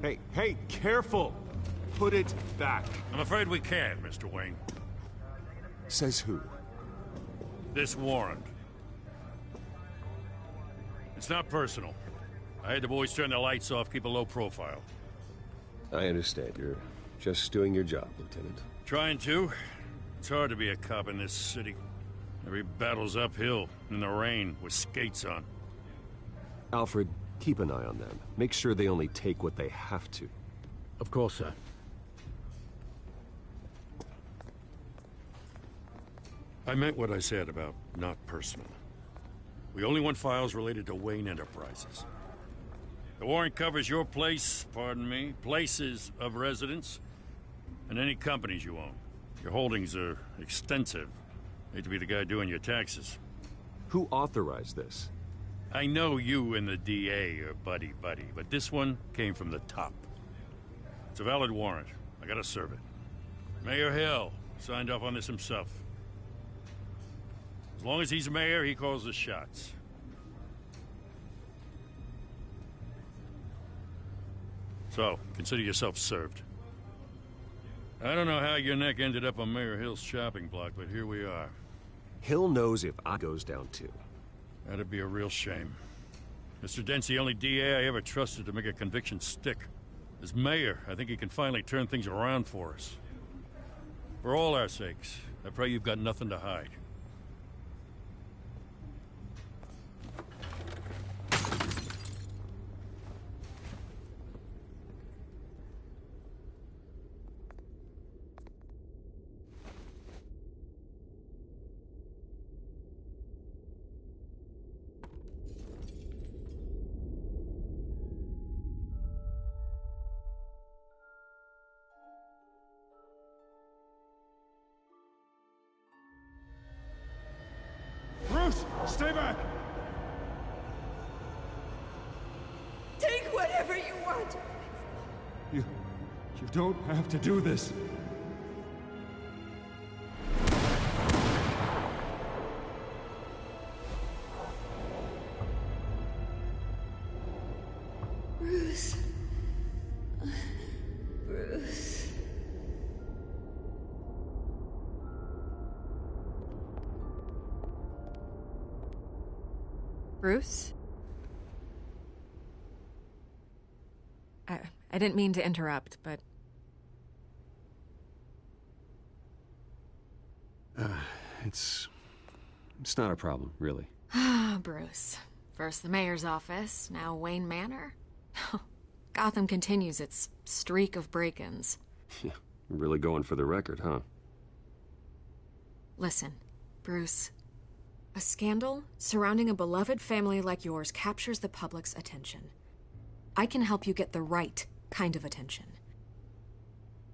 Hey, careful! Put it back. I'm afraid we can't, Mr. Wayne. Says who? This warrant. It's not personal. I had the boys turn the lights off, keep a low profile. I understand. You're just doing your job, Lieutenant. Trying to. It's hard to be a cop in this city. Every battle's uphill, in the rain, with skates on. Alfred, keep an eye on them. Make sure they only take what they have to. Of course, sir. I meant what I said about not personal. We only want files related to Wayne Enterprises. The warrant covers your place, pardon me, places of residence, and any companies you own. Your holdings are extensive. Hate to be the guy doing your taxes. Who authorized this? I know you and the DA are buddy-buddy, but this one came from the top. It's a valid warrant. I gotta serve it. Mayor Hill signed off on this himself. As long as he's mayor, he calls the shots. So, consider yourself served. I don't know how your neck ended up on Mayor Hill's shopping block, but here we are. Hill knows if I goes down too. That'd be a real shame. Mr. Dent's the only DA I ever trusted to make a conviction stick. As mayor, I think he can finally turn things around for us. For all our sakes, I pray you've got nothing to hide. Bruce, stay back! Take whatever you want. You don't have to do this. Bruce. Bruce. Bruce? I didn't mean to interrupt, but... It's not a problem, really. Ah, Bruce. First the mayor's office, now Wayne Manor. Gotham continues its streak of break-ins. Yeah, really going for the record, huh? Listen, Bruce. A scandal surrounding a beloved family like yours captures the public's attention. I can help you get the right kind of attention.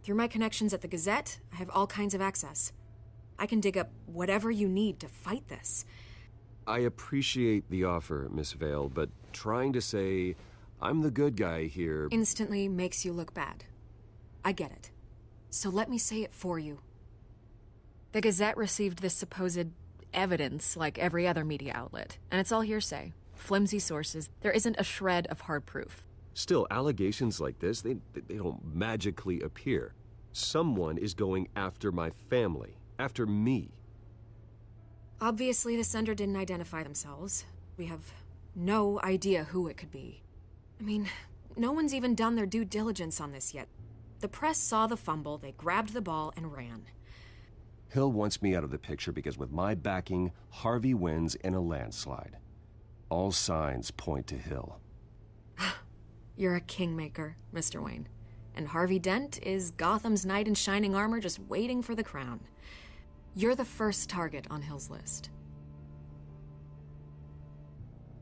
Through my connections at the Gazette, I have all kinds of access. I can dig up whatever you need to fight this. I appreciate the offer, Miss Vale, but trying to say I'm the good guy here instantly makes you look bad. I get it. So let me say it for you. The Gazette received this supposed evidence like every other media outlet, and it's all hearsay. Flimsy sources. There isn't a shred of hard proof. Still, allegations like this, they don't magically appear. Someone is going after my family, after me. Obviously, the sender didn't identify themselves. We have no idea who it could be. I mean, no one's even done their due diligence on this yet. The press saw the fumble, they grabbed the ball and ran. Hill wants me out of the picture because with my backing, Harvey wins in a landslide. All signs point to Hill. You're a kingmaker, Mr. Wayne. And Harvey Dent is Gotham's knight in shining armor just waiting for the crown. You're the first target on Hill's list.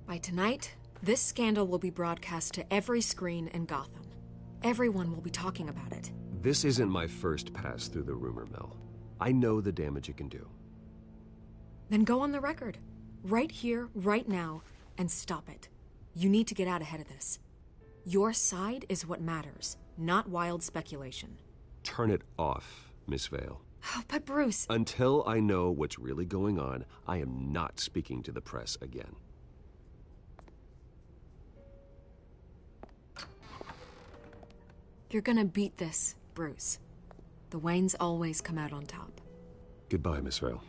By tonight, this scandal will be broadcast to every screen in Gotham. Everyone will be talking about it. This isn't my first pass through the rumor mill. I know the damage it can do. Then go on the record. Right here, right now, and stop it. You need to get out ahead of this. Your side is what matters, not wild speculation. Turn it off, Miss Vale. Oh, but Bruce... Until I know what's really going on, I am not speaking to the press again. You're gonna beat this, Bruce. The Waynes always come out on top. Goodbye, Miss Vale.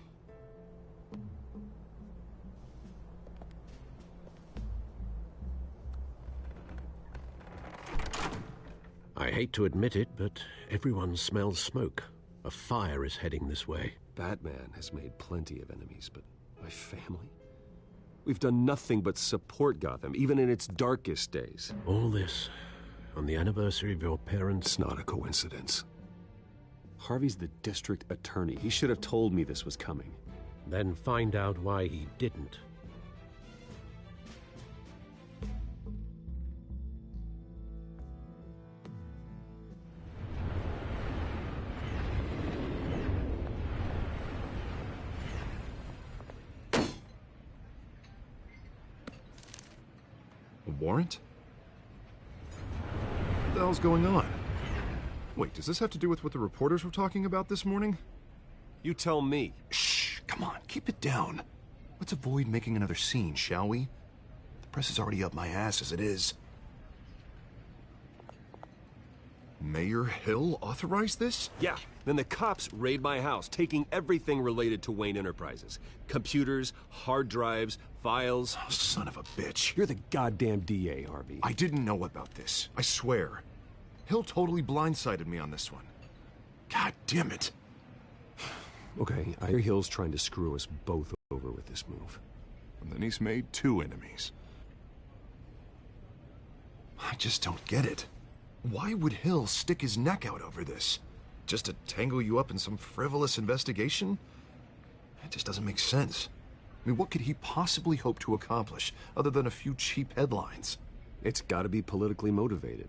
I hate to admit it, but everyone smells smoke. A fire is heading this way. Batman has made plenty of enemies, but my family? We've done nothing but support Gotham, even in its darkest days. All this on the anniversary of your parents'... It's not a coincidence. Harvey's the district attorney. He should have told me this was coming. Then find out why he didn't. A warrant? What the hell's going on? Wait, does this have to do with what the reporters were talking about this morning? You tell me. Shh, come on, keep it down. Let's avoid making another scene, shall we? The press is already up my ass as it is. Mayor Hill authorized this? Yeah. Then the cops raid my house, taking everything related to Wayne Enterprises. Computers, hard drives, files. Oh, son of a bitch. You're the goddamn DA, Harvey. I didn't know about this. I swear. Hill totally blindsided me on this one. God damn it. Okay, I hear Hill's trying to screw us both over with this move. And then he's made 2 enemies. I just don't get it. Why would Hill stick his neck out over this? Just to tangle you up in some frivolous investigation? It just doesn't make sense. I mean, what could he possibly hope to accomplish other than a few cheap headlines? It's gotta be politically motivated.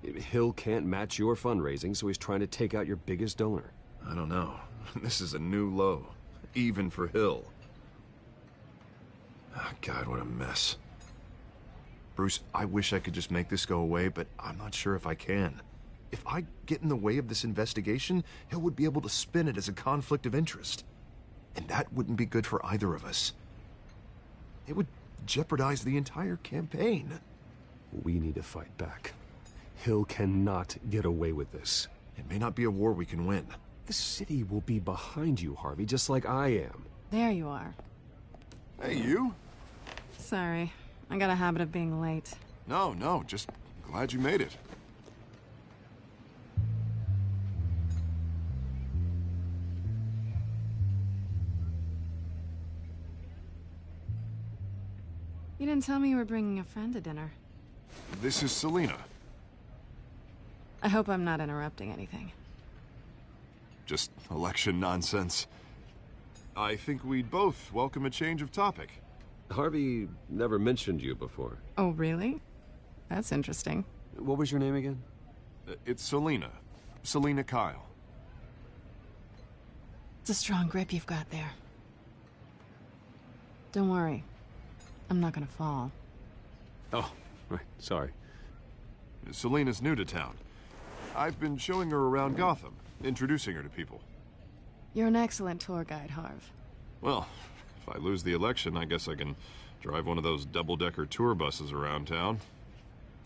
Hill can't match your fundraising, so he's trying to take out your biggest donor. I don't know. This is a new low, even for Hill. Oh, God, what a mess. Bruce, I wish I could just make this go away, but I'm not sure if I can. If I get in the way of this investigation, Hill would be able to spin it as a conflict of interest. And that wouldn't be good for either of us. It would jeopardize the entire campaign. We need to fight back. Hill cannot get away with this. It may not be a war we can win. The city will be behind you, Harvey, just like I am. There you are. Hey, you? Sorry. I got a habit of being late. No, just glad you made it. You didn't tell me you were bringing a friend to dinner. This is Selina. I hope I'm not interrupting anything. Just election nonsense. I think we'd both welcome a change of topic. Harvey never mentioned you before. Oh, really? That's interesting. What was your name again? It's Selina. Selina Kyle. It's a strong grip you've got there. Don't worry. I'm not gonna fall. Oh, right. Sorry. Selina's new to town. I've been showing her around Gotham, introducing her to people. You're an excellent tour guide, Harv. Well, if I lose the election, I guess I can drive one of those double-decker tour buses around town.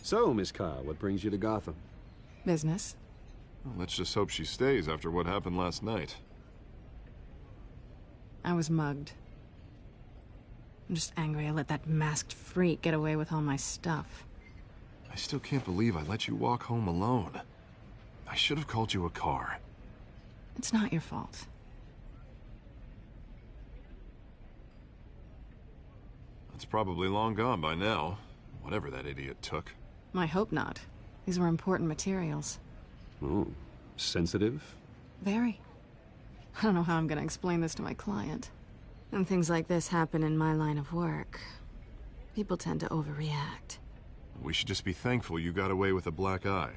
So, Miss Kyle, what brings you to Gotham? Business. Well, let's just hope she stays after what happened last night. I was mugged. I'm just angry I let that masked freak get away with all my stuff. I still can't believe I let you walk home alone. I should have called you a car. It's not your fault. It's probably long gone by now, whatever that idiot took. I hope not. These were important materials. Ooh, sensitive? Very. I don't know how I'm gonna explain this to my client. When things like this happen in my line of work, people tend to overreact. We should just be thankful you got away with a black eye.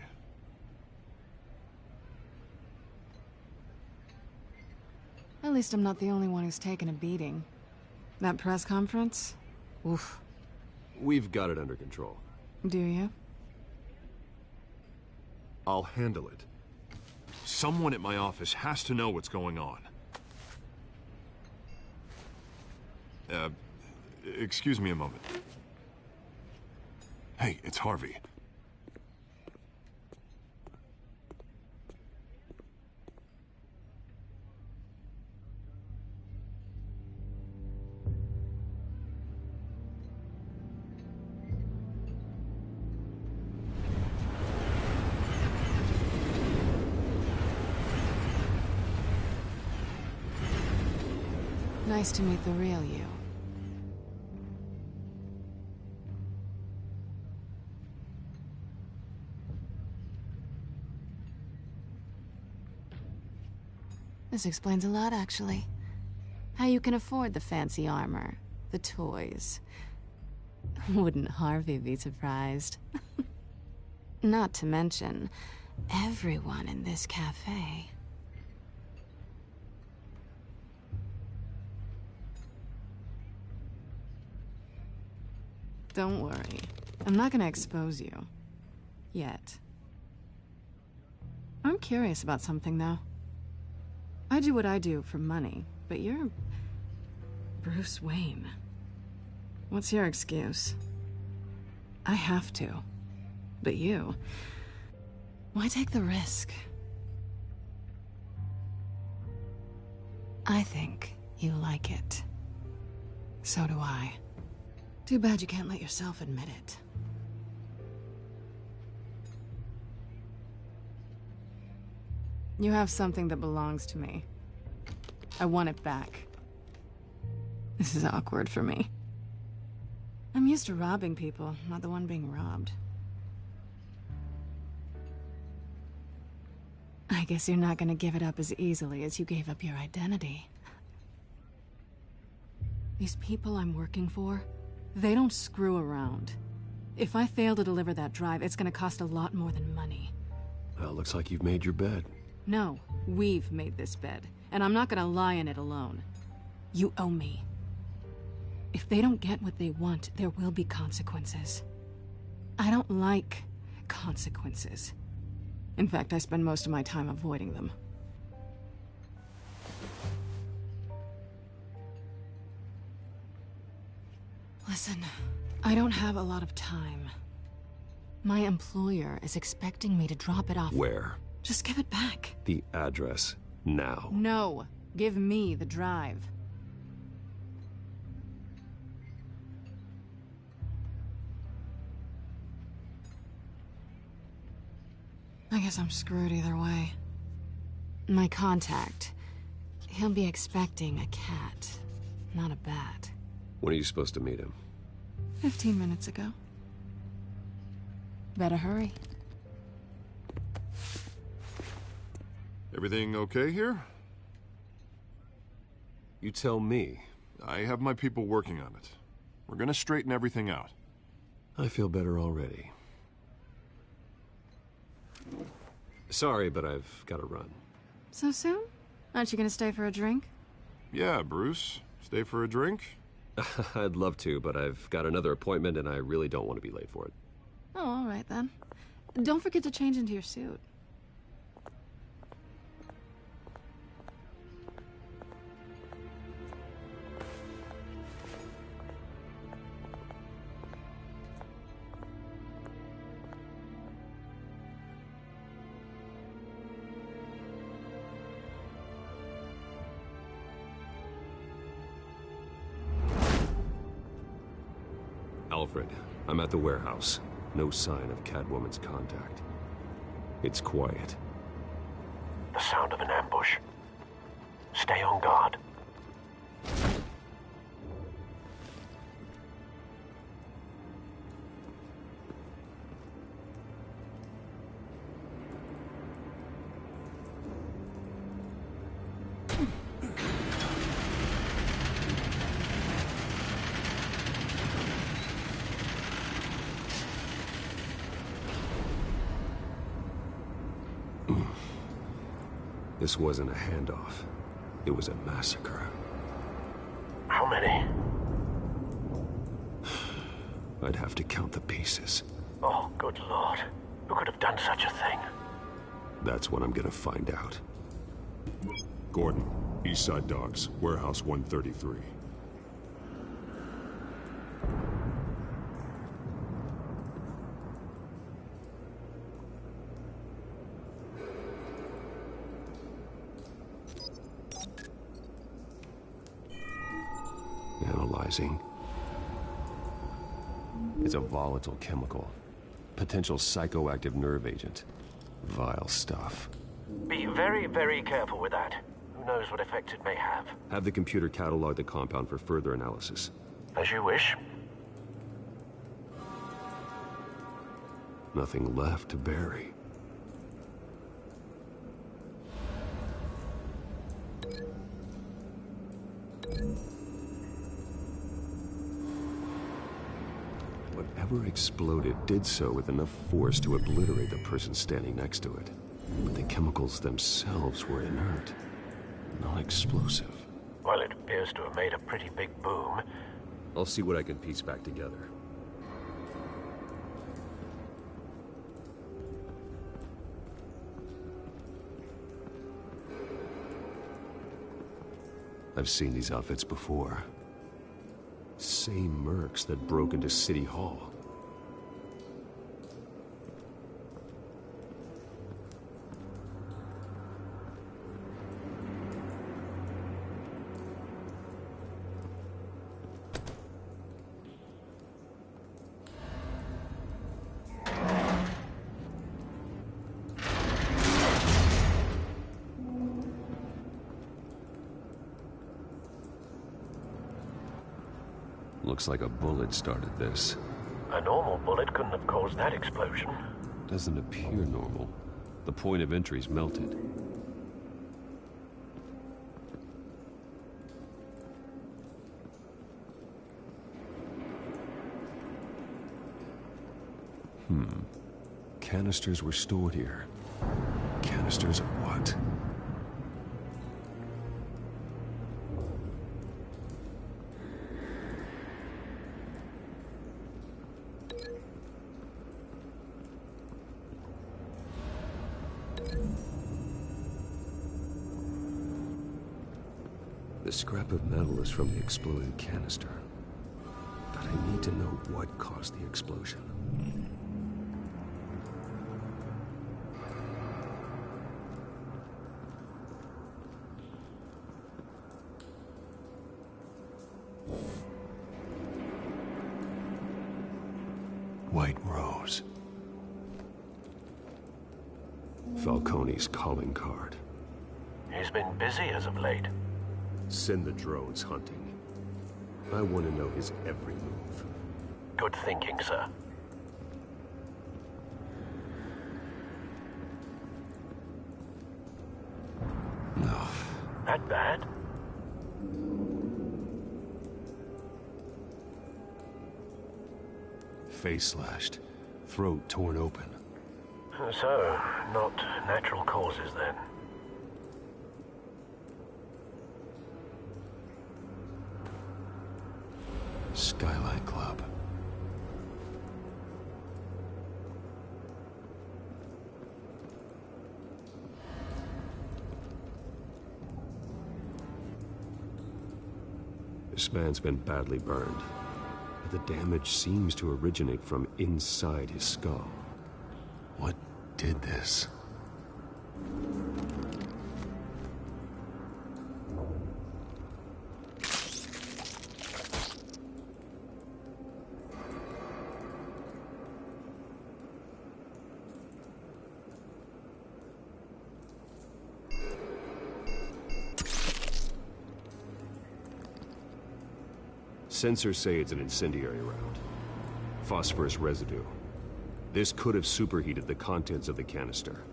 At least I'm not the only one who's taken a beating. That press conference? Oof. We've got it under control. Do you? I'll handle it. Someone at my office has to know what's going on. Excuse me a moment. Hey, it's Harvey. Nice to meet the real you. This explains a lot, actually. How you can afford the fancy armor, the toys. Wouldn't Harvey be surprised? Not to mention, everyone in this cafe. Don't worry. I'm not gonna expose you. Yet. I'm curious about something, though. I do what I do for money, but you're... Bruce Wayne. What's your excuse? I have to. But you... Why take the risk? I think you like it. So do I. Too bad you can't let yourself admit it. You have something that belongs to me. I want it back. This is awkward for me. I'm used to robbing people, not the one being robbed. I guess you're not gonna give it up as easily as you gave up your identity. These people I'm working for, they don't screw around. If I fail to deliver that drive, it's gonna cost a lot more than money. Well, looks like you've made your bed. No, we've made this bed, and I'm not gonna lie in it alone. You owe me. If they don't get what they want, there will be consequences. I don't like consequences. In fact, I spend most of my time avoiding them. Listen, I don't have a lot of time. My employer is expecting me to drop it off. Where? Just give it back. The address, now. No, give me the drive. I guess I'm screwed either way. My contact, he'll be expecting a cat, not a bat. When are you supposed to meet him? 15 minutes ago. Better hurry. Everything okay here? You tell me. I have my people working on it. We're gonna straighten everything out. I feel better already. Sorry, but I've got to run. So soon? Aren't you gonna stay for a drink? Yeah, Bruce. Stay for a drink? I'd love to, but I've got another appointment and I really don't want to be late for it. Oh, all right then. Don't forget to change into your suit. Alfred, I'm at the warehouse. No sign of Catwoman's contact. It's quiet. The sound of an ambush. Stay on guard. This wasn't a handoff. It was a massacre. How many? I'd have to count the pieces. Oh, good Lord. Who could have done such a thing? That's what I'm gonna find out. Gordon, East Side Docks, Warehouse 133. Analyzing. It's a volatile chemical. Potential psychoactive nerve agent. Vile stuff. Be very, very careful with that. Who knows what effect it may have. Have the computer catalog the compound for further analysis. As you wish. Nothing left to bury. Whatever exploded did so with enough force to obliterate the person standing next to it. But the chemicals themselves were inert, non-explosive. Well, it appears to have made a pretty big boom. I'll see what I can piece back together. I've seen these outfits before. Same mercs that broke into City Hall. Looks like a bullet started this. A normal bullet couldn't have caused that explosion. Doesn't appear normal. The point of entry's melted. Canisters were stored here. Canisters of what? The scrap of metal is from the exploded canister. But I need to know what caused the explosion. White Rose. Falcone's calling card. He's been busy as of late. Send the drones hunting. I want to know his every move. Good thinking, sir. No. That bad? Face slashed. Throat torn open. So, not natural causes then. Skyline Club. This man's been badly burned. But the damage seems to originate from inside his skull. What did this? Sensors say it's an incendiary round. Phosphorus residue. This could have superheated the contents of the canister,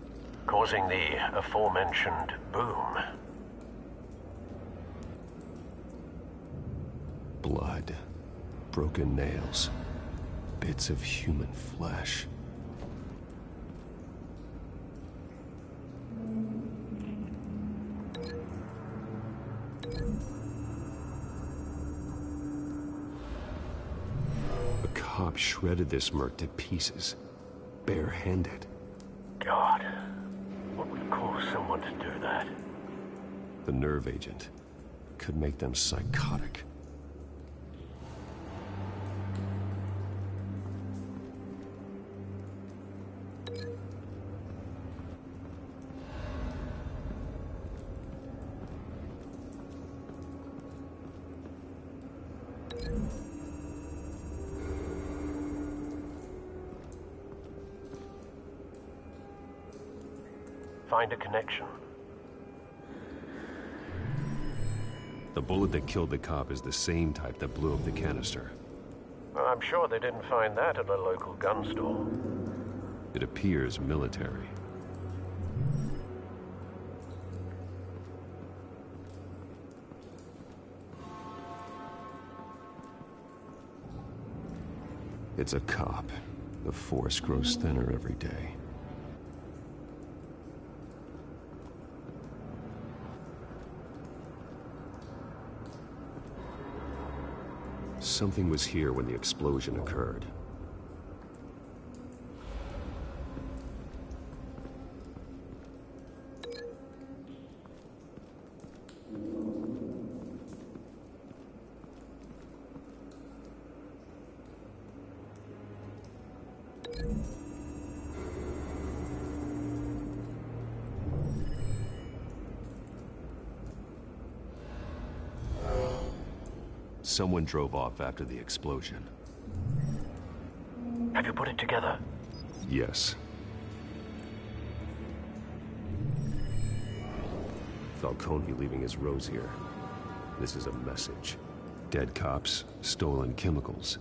causing the aforementioned boom. Blood. Broken nails. Bits of human flesh. Cop shredded this merc to pieces, barehanded. God, what would cause someone to do that? The nerve agent could make them psychotic. Find a connection. The bullet that killed the cop is the same type that blew up the canister. I'm sure they didn't find that at a local gun store. It appears military. It's a cop. The force grows thinner every day. Something was here when the explosion occurred. Someone drove off after the explosion. Have you put it together? Yes. Falcone leaving his rose here. This is a message. Dead cops, stolen chemicals.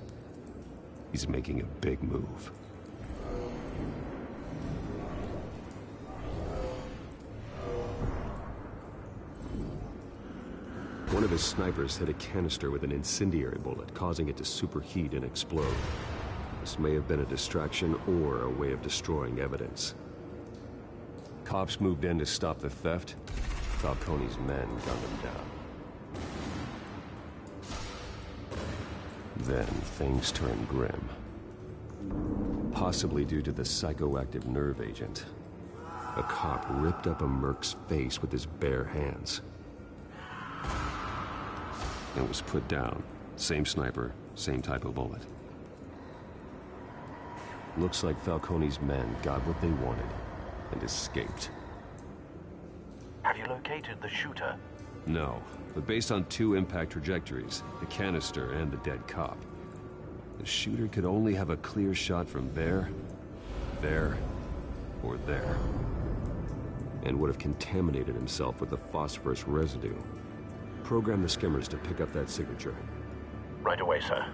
He's making a big move. One of his snipers hit a canister with an incendiary bullet, causing it to superheat and explode. This may have been a distraction or a way of destroying evidence. Cops moved in to stop the theft. Falcone's men gunned them down. Then things turned grim. Possibly due to the psychoactive nerve agent. A cop ripped up a merc's face with his bare hands. It was put down. Same sniper, same type of bullet. Looks like Falcone's men got what they wanted and escaped. Have you located the shooter? No, but based on two impact trajectories, the canister and the dead cop, the shooter could only have a clear shot from there, or there, and would have contaminated himself with the phosphorus residue. Program the skimmers to pick up that signature. Right away, sir.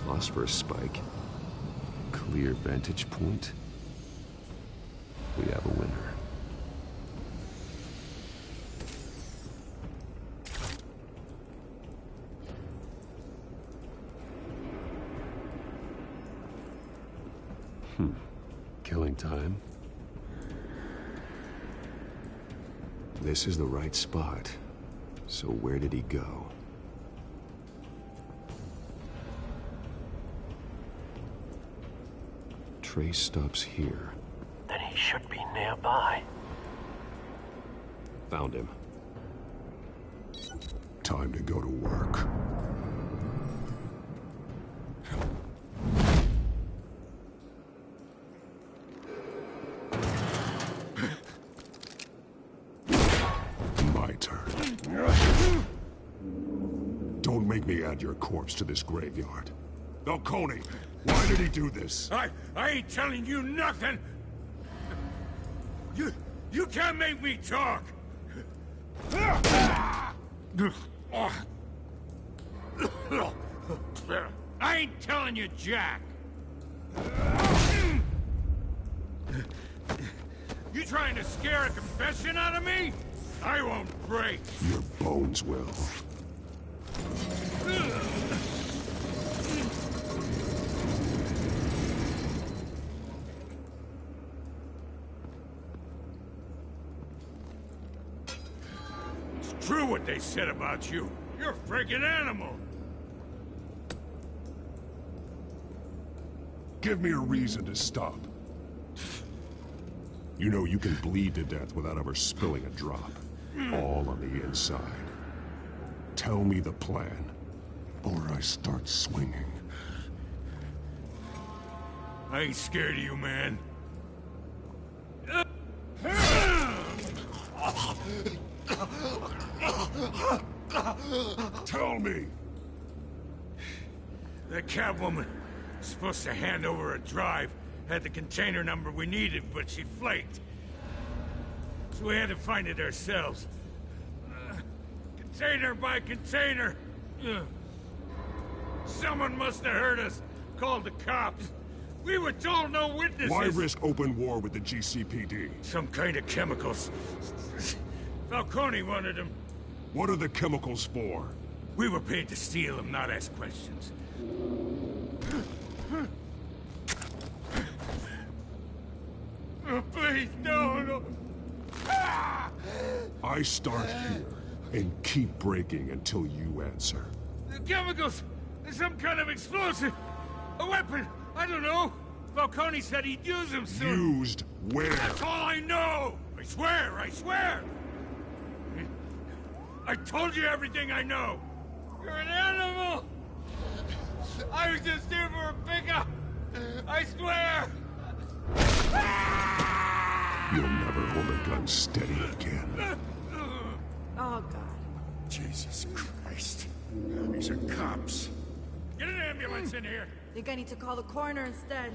Phosphorus spike. Clear vantage point. We have a winner. Killing time. This is the right spot. So where did he go? Trace stops here. Then he should be nearby. Found him. Time to go to work. My turn. Don't make me add your corpse to this graveyard. Falcone, why did he do this? I ain't telling you nothing! You can't make me talk! I ain't telling you jack! You trying to scare a confession out of me? I won't break! Your bones will. True what they said about you. You're a freaking animal. Give me a reason to stop. You know you can bleed to death without ever spilling a drop. All on the inside. Tell me the plan, or I start swinging. I ain't scared of you, man. Tell me! The Catwoman was supposed to hand over a drive, had the container number we needed, but she flaked. So we had to find it ourselves. Container by container. Someone must have heard us, called the cops. We were told no witnesses. Why risk open war with the GCPD? Some kind of chemicals. Falcone wanted them. What are the chemicals for? We were paid to steal them, not ask questions. Oh, please, no. I start here and keep breaking until you answer. The chemicals! Some kind of explosive! A weapon! I don't know! Falcone said he'd use them soon! Used where? That's all I know! I swear! I told you everything I know! You're an animal! I was just here for a pickup! I swear! You'll never hold a gun steady again. Oh, God. Jesus Christ. These are cops. Get an ambulance in here! Think I need to call the coroner instead.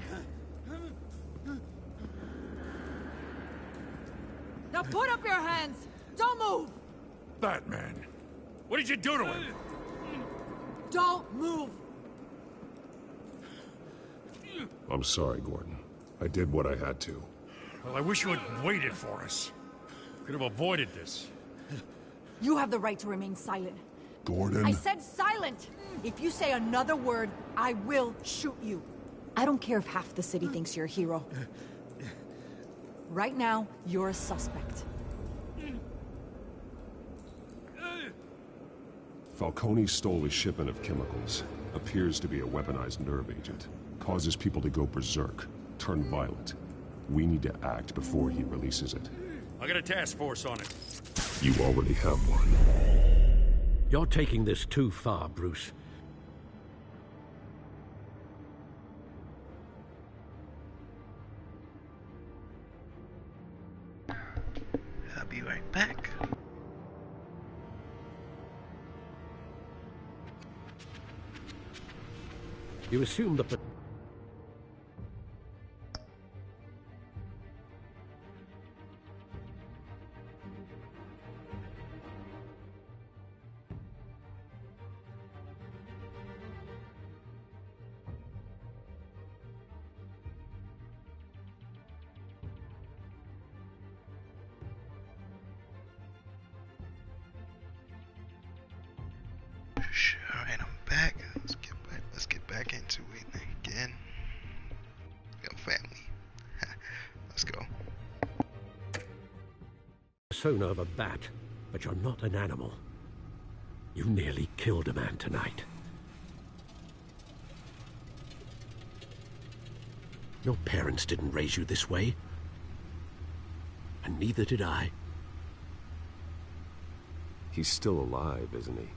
Now put up your hands! Don't move! Batman, what did you do to him? Don't move! I'm sorry, Gordon. I did what I had to. Well, I wish you had waited for us. Could have avoided this. You have the right to remain silent. Gordon? I said silent! If you say another word, I will shoot you. I don't care if half the city thinks you're a hero. Right now, you're a suspect. Falcone stole a shipment of chemicals. Appears to be a weaponized nerve agent. Causes people to go berserk, turn violent. We need to act before he releases it. I got a task force on it. You already have one. You're taking this too far, Bruce. I'll be right back. You assume that... Alright, I'm back. Let's get back into it again. Yo, family. Let's go. Persona of a bat, but you're not an animal. You nearly killed a man tonight. Your parents didn't raise you this way. And neither did I. He's still alive, isn't he?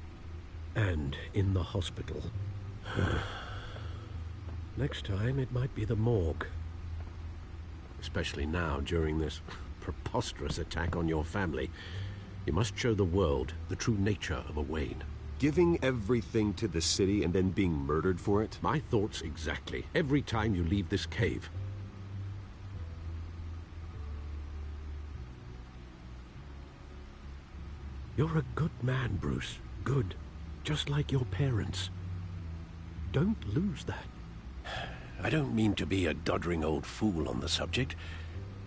And in the hospital. Next time, it might be the morgue. Especially now, during this preposterous attack on your family. You must show the world the true nature of a Wayne. Giving everything to the city and then being murdered for it? My thoughts exactly. Every time you leave this cave. You're a good man, Bruce. Good. Just like your parents. Don't lose that. I don't mean to be a doddering old fool on the subject,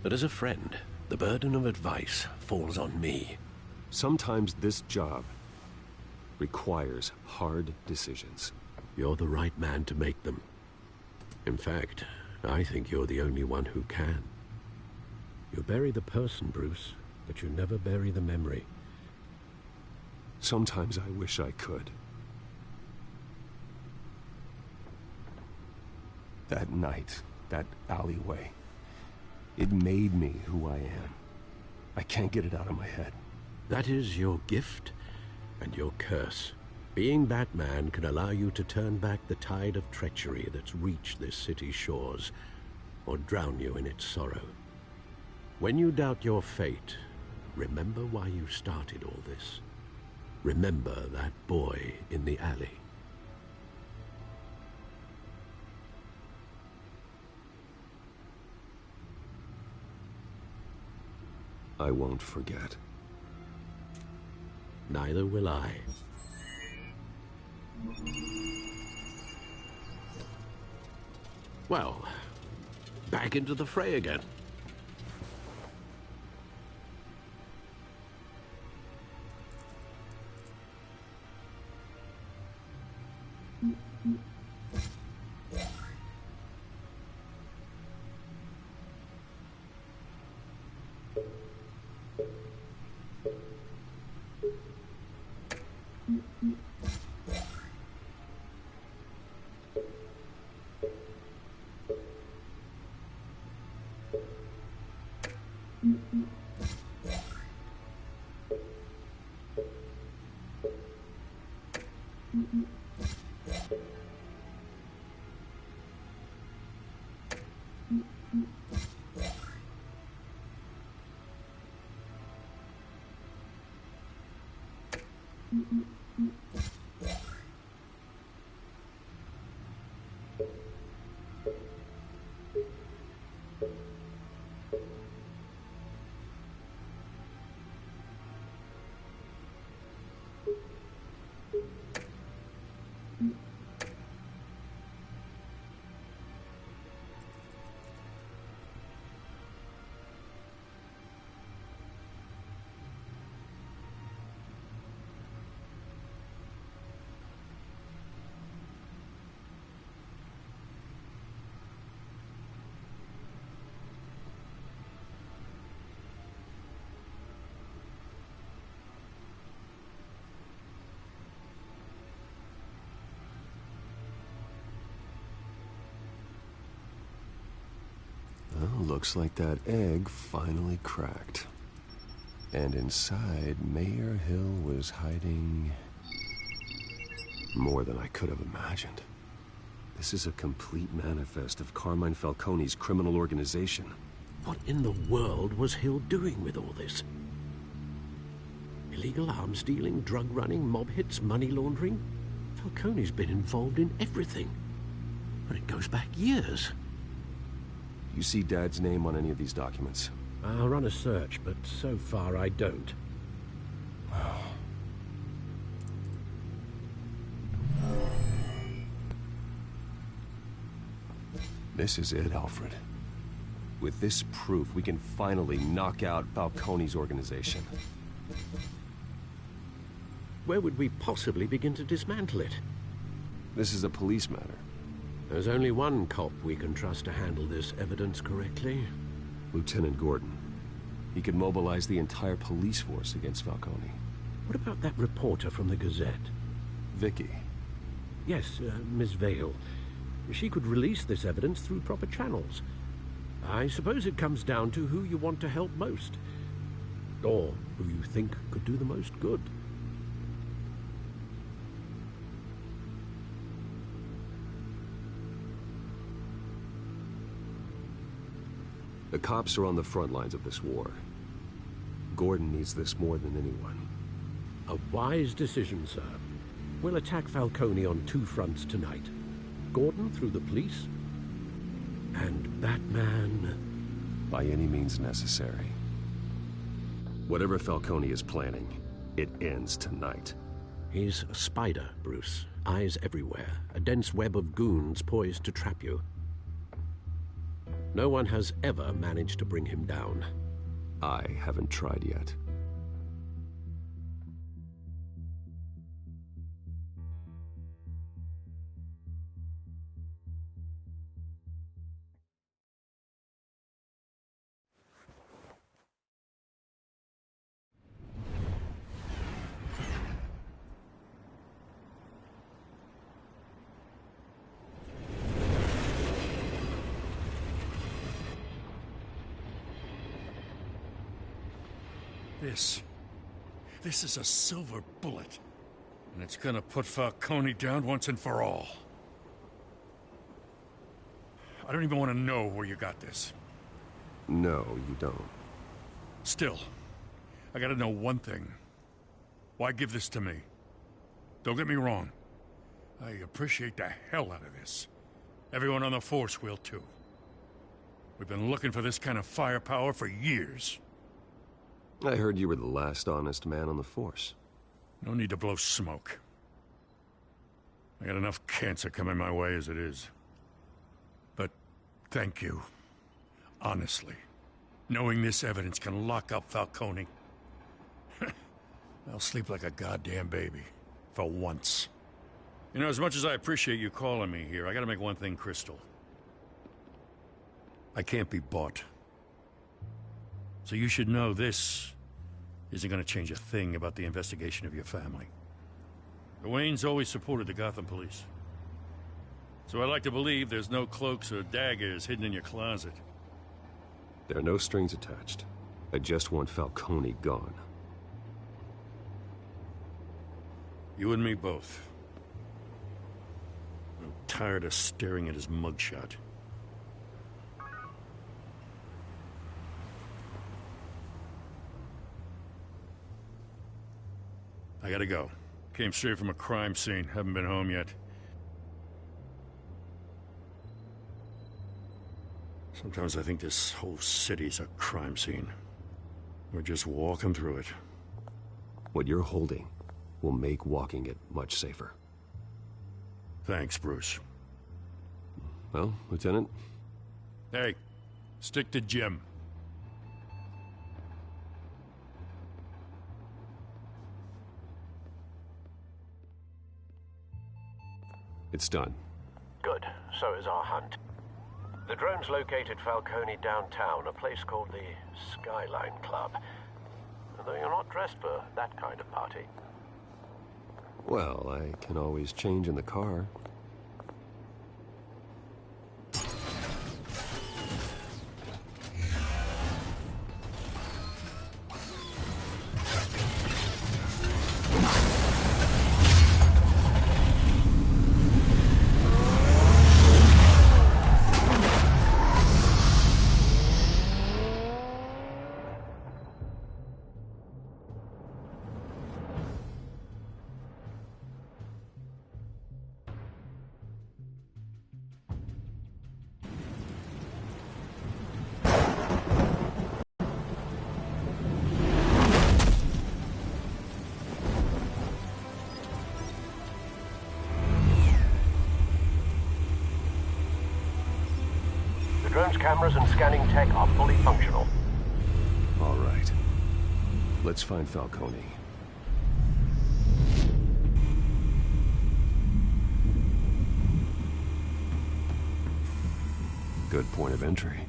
but as a friend, the burden of advice falls on me. Sometimes this job requires hard decisions. You're the right man to make them. In fact, I think you're the only one who can. You bury the person, Bruce, but you never bury the memory. Sometimes I wish I could. That night, that alleyway, it made me who I am. I can't get it out of my head. That is your gift and your curse. Being Batman can allow you to turn back the tide of treachery that's reached this city's shores. or drown you in its sorrow. When you doubt your fate, remember why you started all this. Remember that boy in the alley. I won't forget. Neither will I. Well, back into the fray again. Well, looks like that egg finally cracked. And inside, Mayor Hill was hiding more than I could have imagined. This is a complete manifest of Carmine Falcone's criminal organization. What in the world was Hill doing with all this? Illegal arms dealing, drug running, mob hits, money laundering? Falcone's been involved in everything. But it goes back years. You see Dad's name on any of these documents? I'll run a search, but so far I don't. This is it, Alfred. With this proof, we can finally knock out Falcone's organization. Where would we possibly begin to dismantle it? This is a police matter. There's only one cop we can trust to handle this evidence correctly. Lieutenant Gordon. He could mobilize the entire police force against Falcone. What about that reporter from the Gazette? Vicky. Yes, Miss Vale. She could release this evidence through proper channels. I suppose it comes down to who you want to help most. Or who you think could do the most good. The cops are on the front lines of this war. Gordon needs this more than anyone. A wise decision, sir. We'll attack Falcone on two fronts tonight. Gordon through the police, and Batman... by any means necessary. Whatever Falcone is planning, it ends tonight. He's a spider, Bruce. Eyes everywhere. A dense web of goons poised to trap you. No one has ever managed to bring him down. I haven't tried yet. This is a silver bullet. And it's gonna put Falcone down once and for all. I don't even want to know where you got this. No, you don't. Still, I gotta know one thing. Why give this to me? Don't get me wrong. I appreciate the hell out of this. Everyone on the Force will, too. We've been looking for this kind of firepower for years. I heard you were the last honest man on the Force. No need to blow smoke. I got enough cancer coming my way as it is. But thank you. Honestly. Knowing this evidence can lock up Falcone. I'll sleep like a goddamn baby. For once. You know, as much as I appreciate you calling me here, I gotta make one thing crystal. I can't be bought. So you should know this isn't gonna change a thing about the investigation of your family. The Waynes always supported the Gotham police. So I like to believe there's no cloaks or daggers hidden in your closet. There are no strings attached. I just want Falcone gone. You and me both. I'm tired of staring at his mugshot. I gotta go. Came straight from a crime scene. Haven't been home yet. Sometimes I think this whole city's a crime scene. We're just walking through it. What you're holding will make walking it much safer. Thanks, Bruce. Well, Lieutenant? Hey, stick to Jim. It's done. Good. So is our hunt. The drones located Falcone downtown, a place called the Skyline Club. Though you're not dressed for that kind of party. Well, I can always change in the car. Drone's cameras and scanning tech are fully functional. All right. Let's find Falcone. Good point of entry.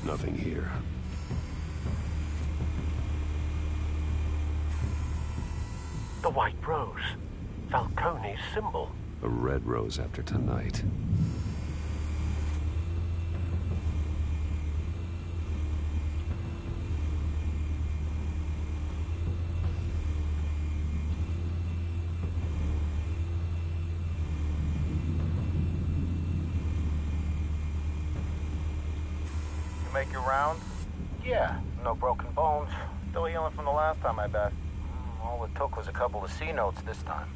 Nothing here. The white rose. Falcone's symbol. A red rose after tonight. Make your round? Yeah, no broken bones. Still healing from the last time I bet. All it took was a couple of C notes this time.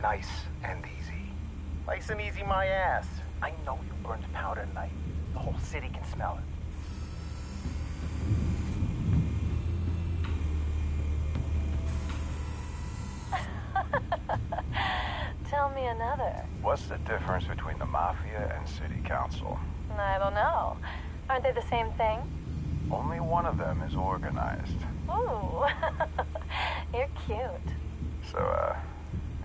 Nice and easy. Nice and easy my ass. I know you burned powder tonight. The whole city can smell it. Tell me another. What's the difference between the Mafia and City Council? I don't know. Aren't they the same thing? Only one of them is organized. Ooh, you're cute. So, are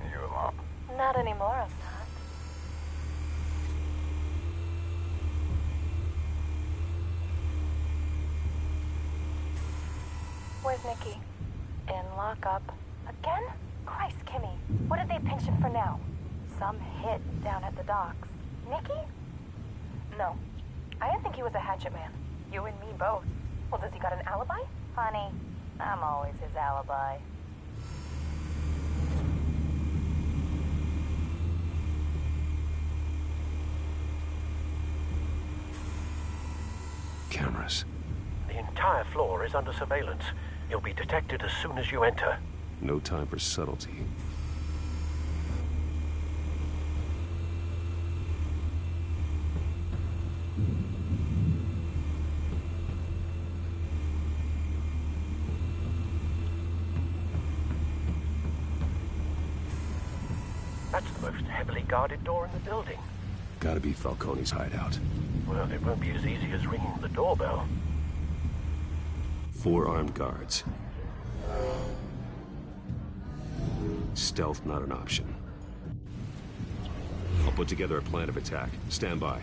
you alone? Not anymore, I'm not. Where's Nikki? In lockup. Again? Christ, Kimmy. What did they pinch him for now? Some hit down at the docks. Nikki? No. I didn't think he was a hatchet man. You and me both. Well, does he got an alibi? Honey, I'm always his alibi. Cameras. The entire floor is under surveillance. You'll be detected as soon as you enter. No time for subtlety. That's the most heavily guarded door in the building. Gotta be Falcone's hideout. Well, it won't be as easy as ringing the doorbell. 4 armed guards. Stealth not an option. I'll put together a plan of attack. Stand by.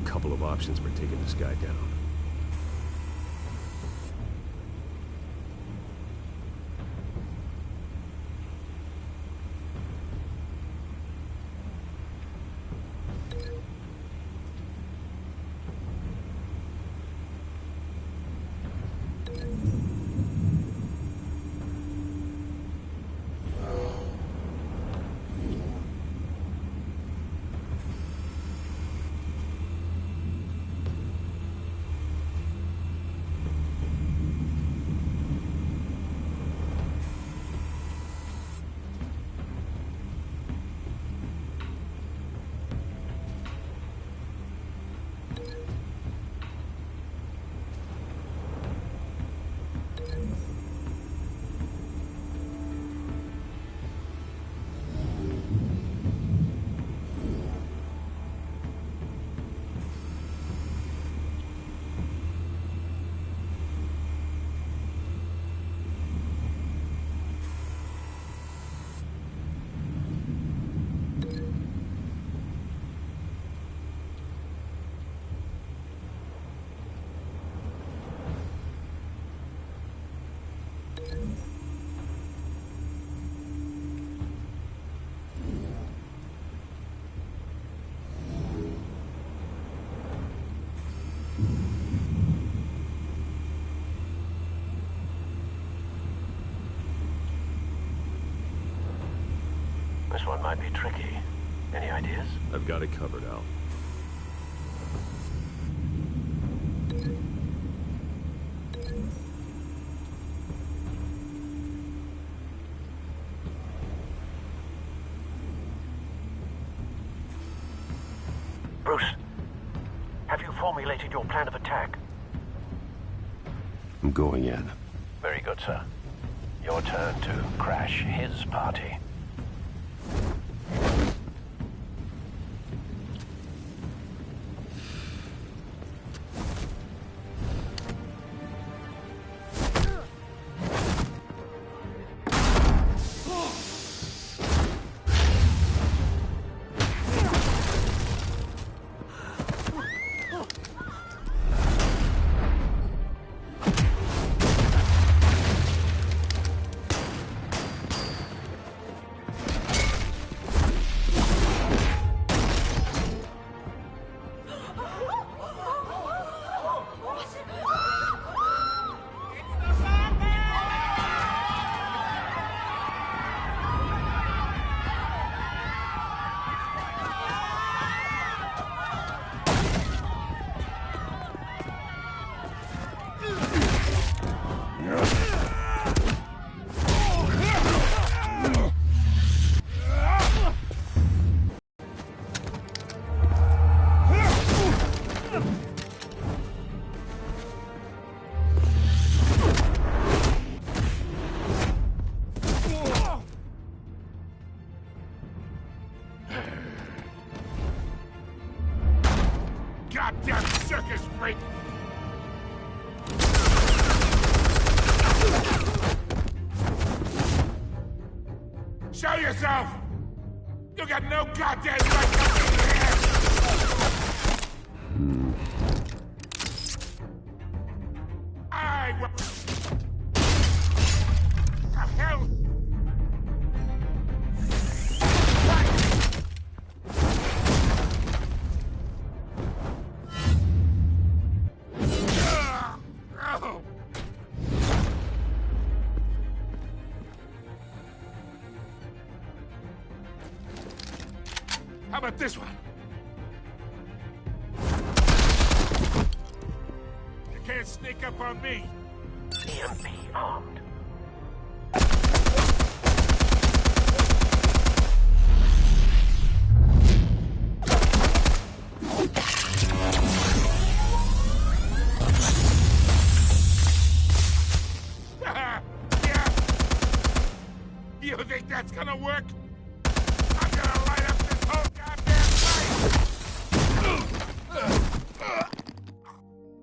Couple of options for taking this guy down. This one might be tricky. Any ideas? I've got it covered, Al. Bruce, have you formulated your plan of attack? I'm going in. Very good, sir. Your turn to crash his party. Goddamn circus freak! Show yourself! You got no goddamn right coming in here! about this one? You can't sneak up on me. EMP armed. You think that's gonna work? I'm gonna light up this whole goddamn place!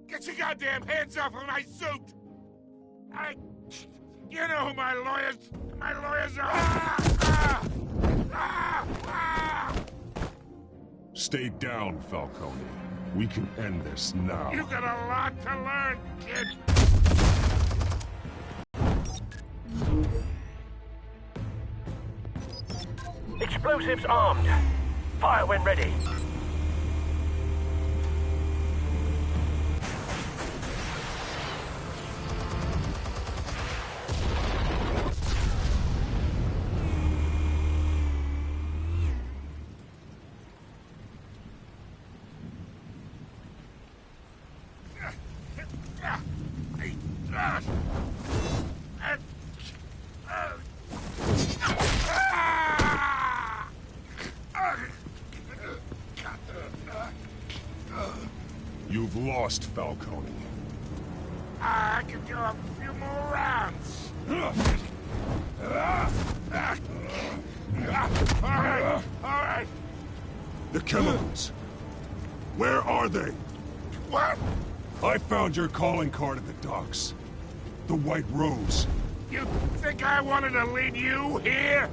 Get your goddamn hands off of my suit! You know who my lawyers are! Stay down, Falcone. We can end this now. You got a lot to learn, kid! Explosives armed. Fire when ready. You've lost, Falcone. I could go a few more rounds. All right. The chemicals. Where are they? What? I found your calling card at the docks. The White Rose. You think I wanted to leave you here?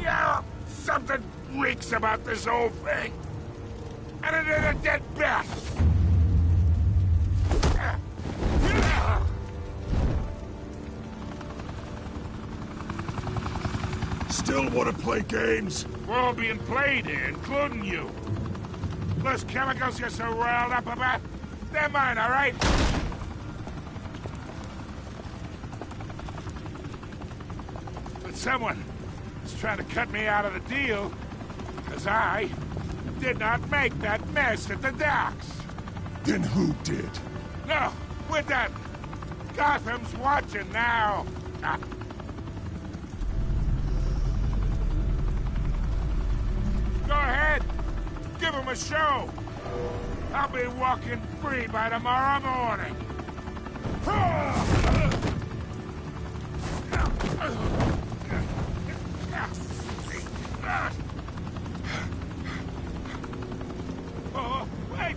Yeah, something reeks about this whole thing. And it ain't a dead bat. Still want to play games? We're all being played here, including you. Those chemicals you're so riled up about, they're mine, all right? But someone is trying to cut me out of the deal, because I did not make that mess at the docks. Then who did? No, we're done. Gotham's watching now. Go ahead. Give him a show. I'll be walking free by tomorrow morning. Oh, wait!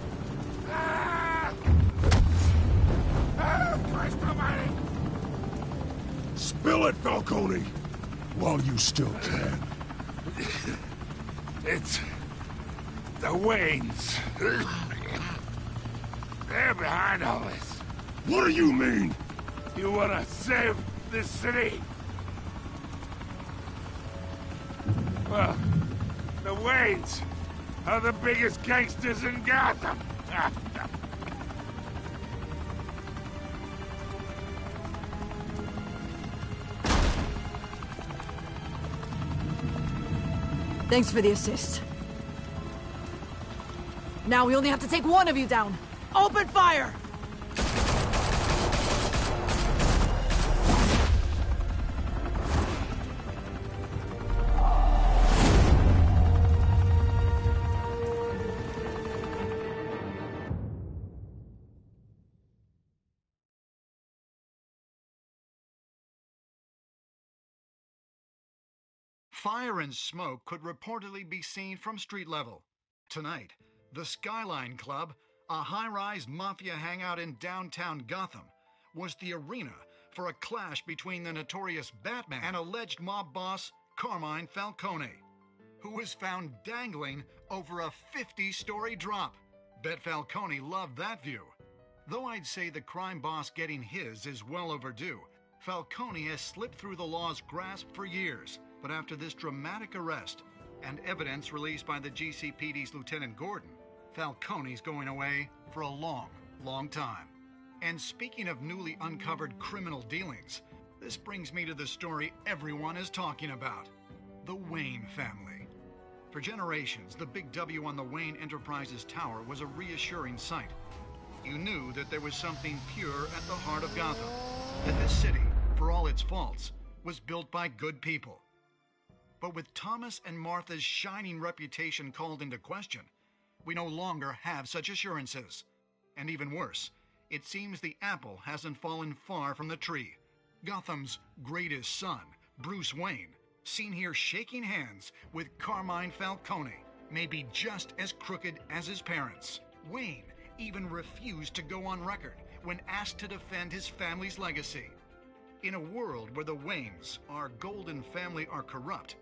Christ almighty! Spill it, Falcone! While you still can. It's the Waynes. They're behind all this. What do you mean? You wanna save this city? Well, the Waynes are the biggest gangsters in Gotham. Thanks for the assist. Now we only have to take one of you down. Open fire! Fire and smoke could reportedly be seen from street level. Tonight, the Skyline Club, a high-rise mafia hangout in downtown Gotham, was the arena for a clash between the notorious Batman and alleged mob boss Carmine Falcone, who was found dangling over a 50-story drop. Bet Falcone loved that view. Though I'd say the crime boss getting his is well overdue, Falcone has slipped through the law's grasp for years. But after this dramatic arrest and evidence released by the GCPD's Lieutenant Gordon, Falcone's going away for a long, long time. And speaking of newly uncovered criminal dealings, this brings me to the story everyone is talking about. the Wayne family. For generations, the big W on the Wayne Enterprises tower was a reassuring sight. You knew that there was something pure at the heart of Gotham, that this city, for all its faults, was built by good people. But with Thomas and Martha's shining reputation called into question, we no longer have such assurances. And even worse, it seems the apple hasn't fallen far from the tree. Gotham's greatest son, Bruce Wayne, seen here shaking hands with Carmine Falcone, may be just as crooked as his parents. Wayne even refused to go on record when asked to defend his family's legacy. In a world where the Waynes, our golden family, are corrupt,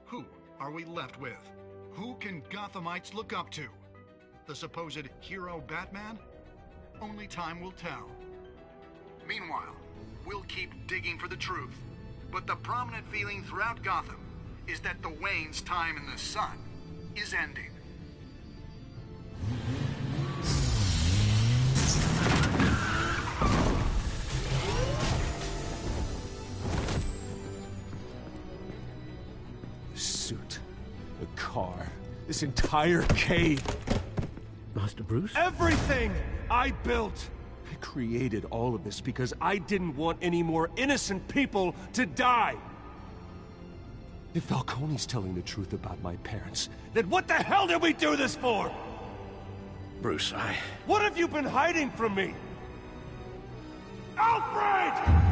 who are we left with? Who can Gothamites look up to? The supposed hero Batman? Only time will tell. Meanwhile, we'll keep digging for the truth. But the prominent feeling throughout Gotham is that the Waynes' time in the sun is ending. The suit, the car, this entire cave. Master Bruce? Everything I built! I created all of this because I didn't want any more innocent people to die! If Falcone's telling the truth about my parents, then what the hell did we do this for? Bruce, What have you been hiding from me? Alfred!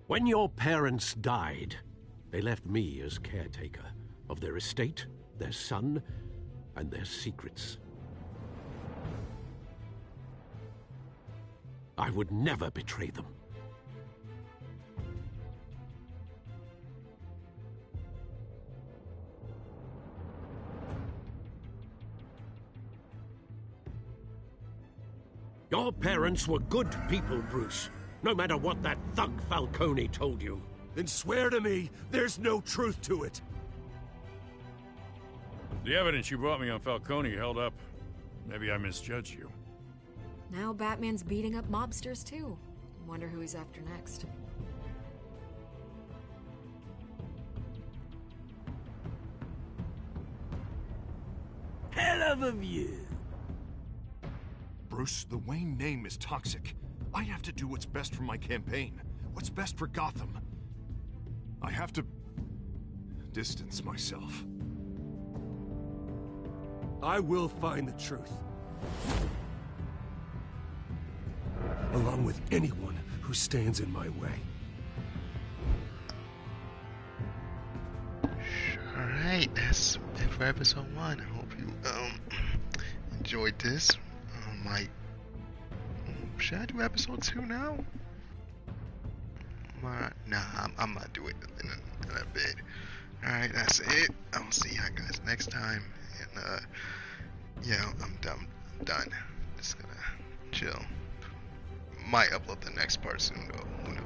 When your parents died, they left me as caretaker of their estate, their son, and their secrets. I would never betray them. Your parents were good people, Bruce. No matter what that thug Falcone told you. Then swear to me there's no truth to it. The evidence you brought me on Falcone held up. Maybe I misjudged you. Now Batman's beating up mobsters too. Wonder who he's after next. Hell of a view. Bruce, the Wayne name is toxic. I have to do what's best for my campaign. What's best for Gotham. I have to distance myself. I will find the truth. Along with anyone who stands in my way. Alright, that's it for episode 1. I hope you enjoyed this. Should I do episode 2 now? Nah, I'm not doing it in a bit. Alright, that's it. I'll see you guys next time. And yeah, I'm done. Just gonna chill. Might upload the next part soon though. Who knows?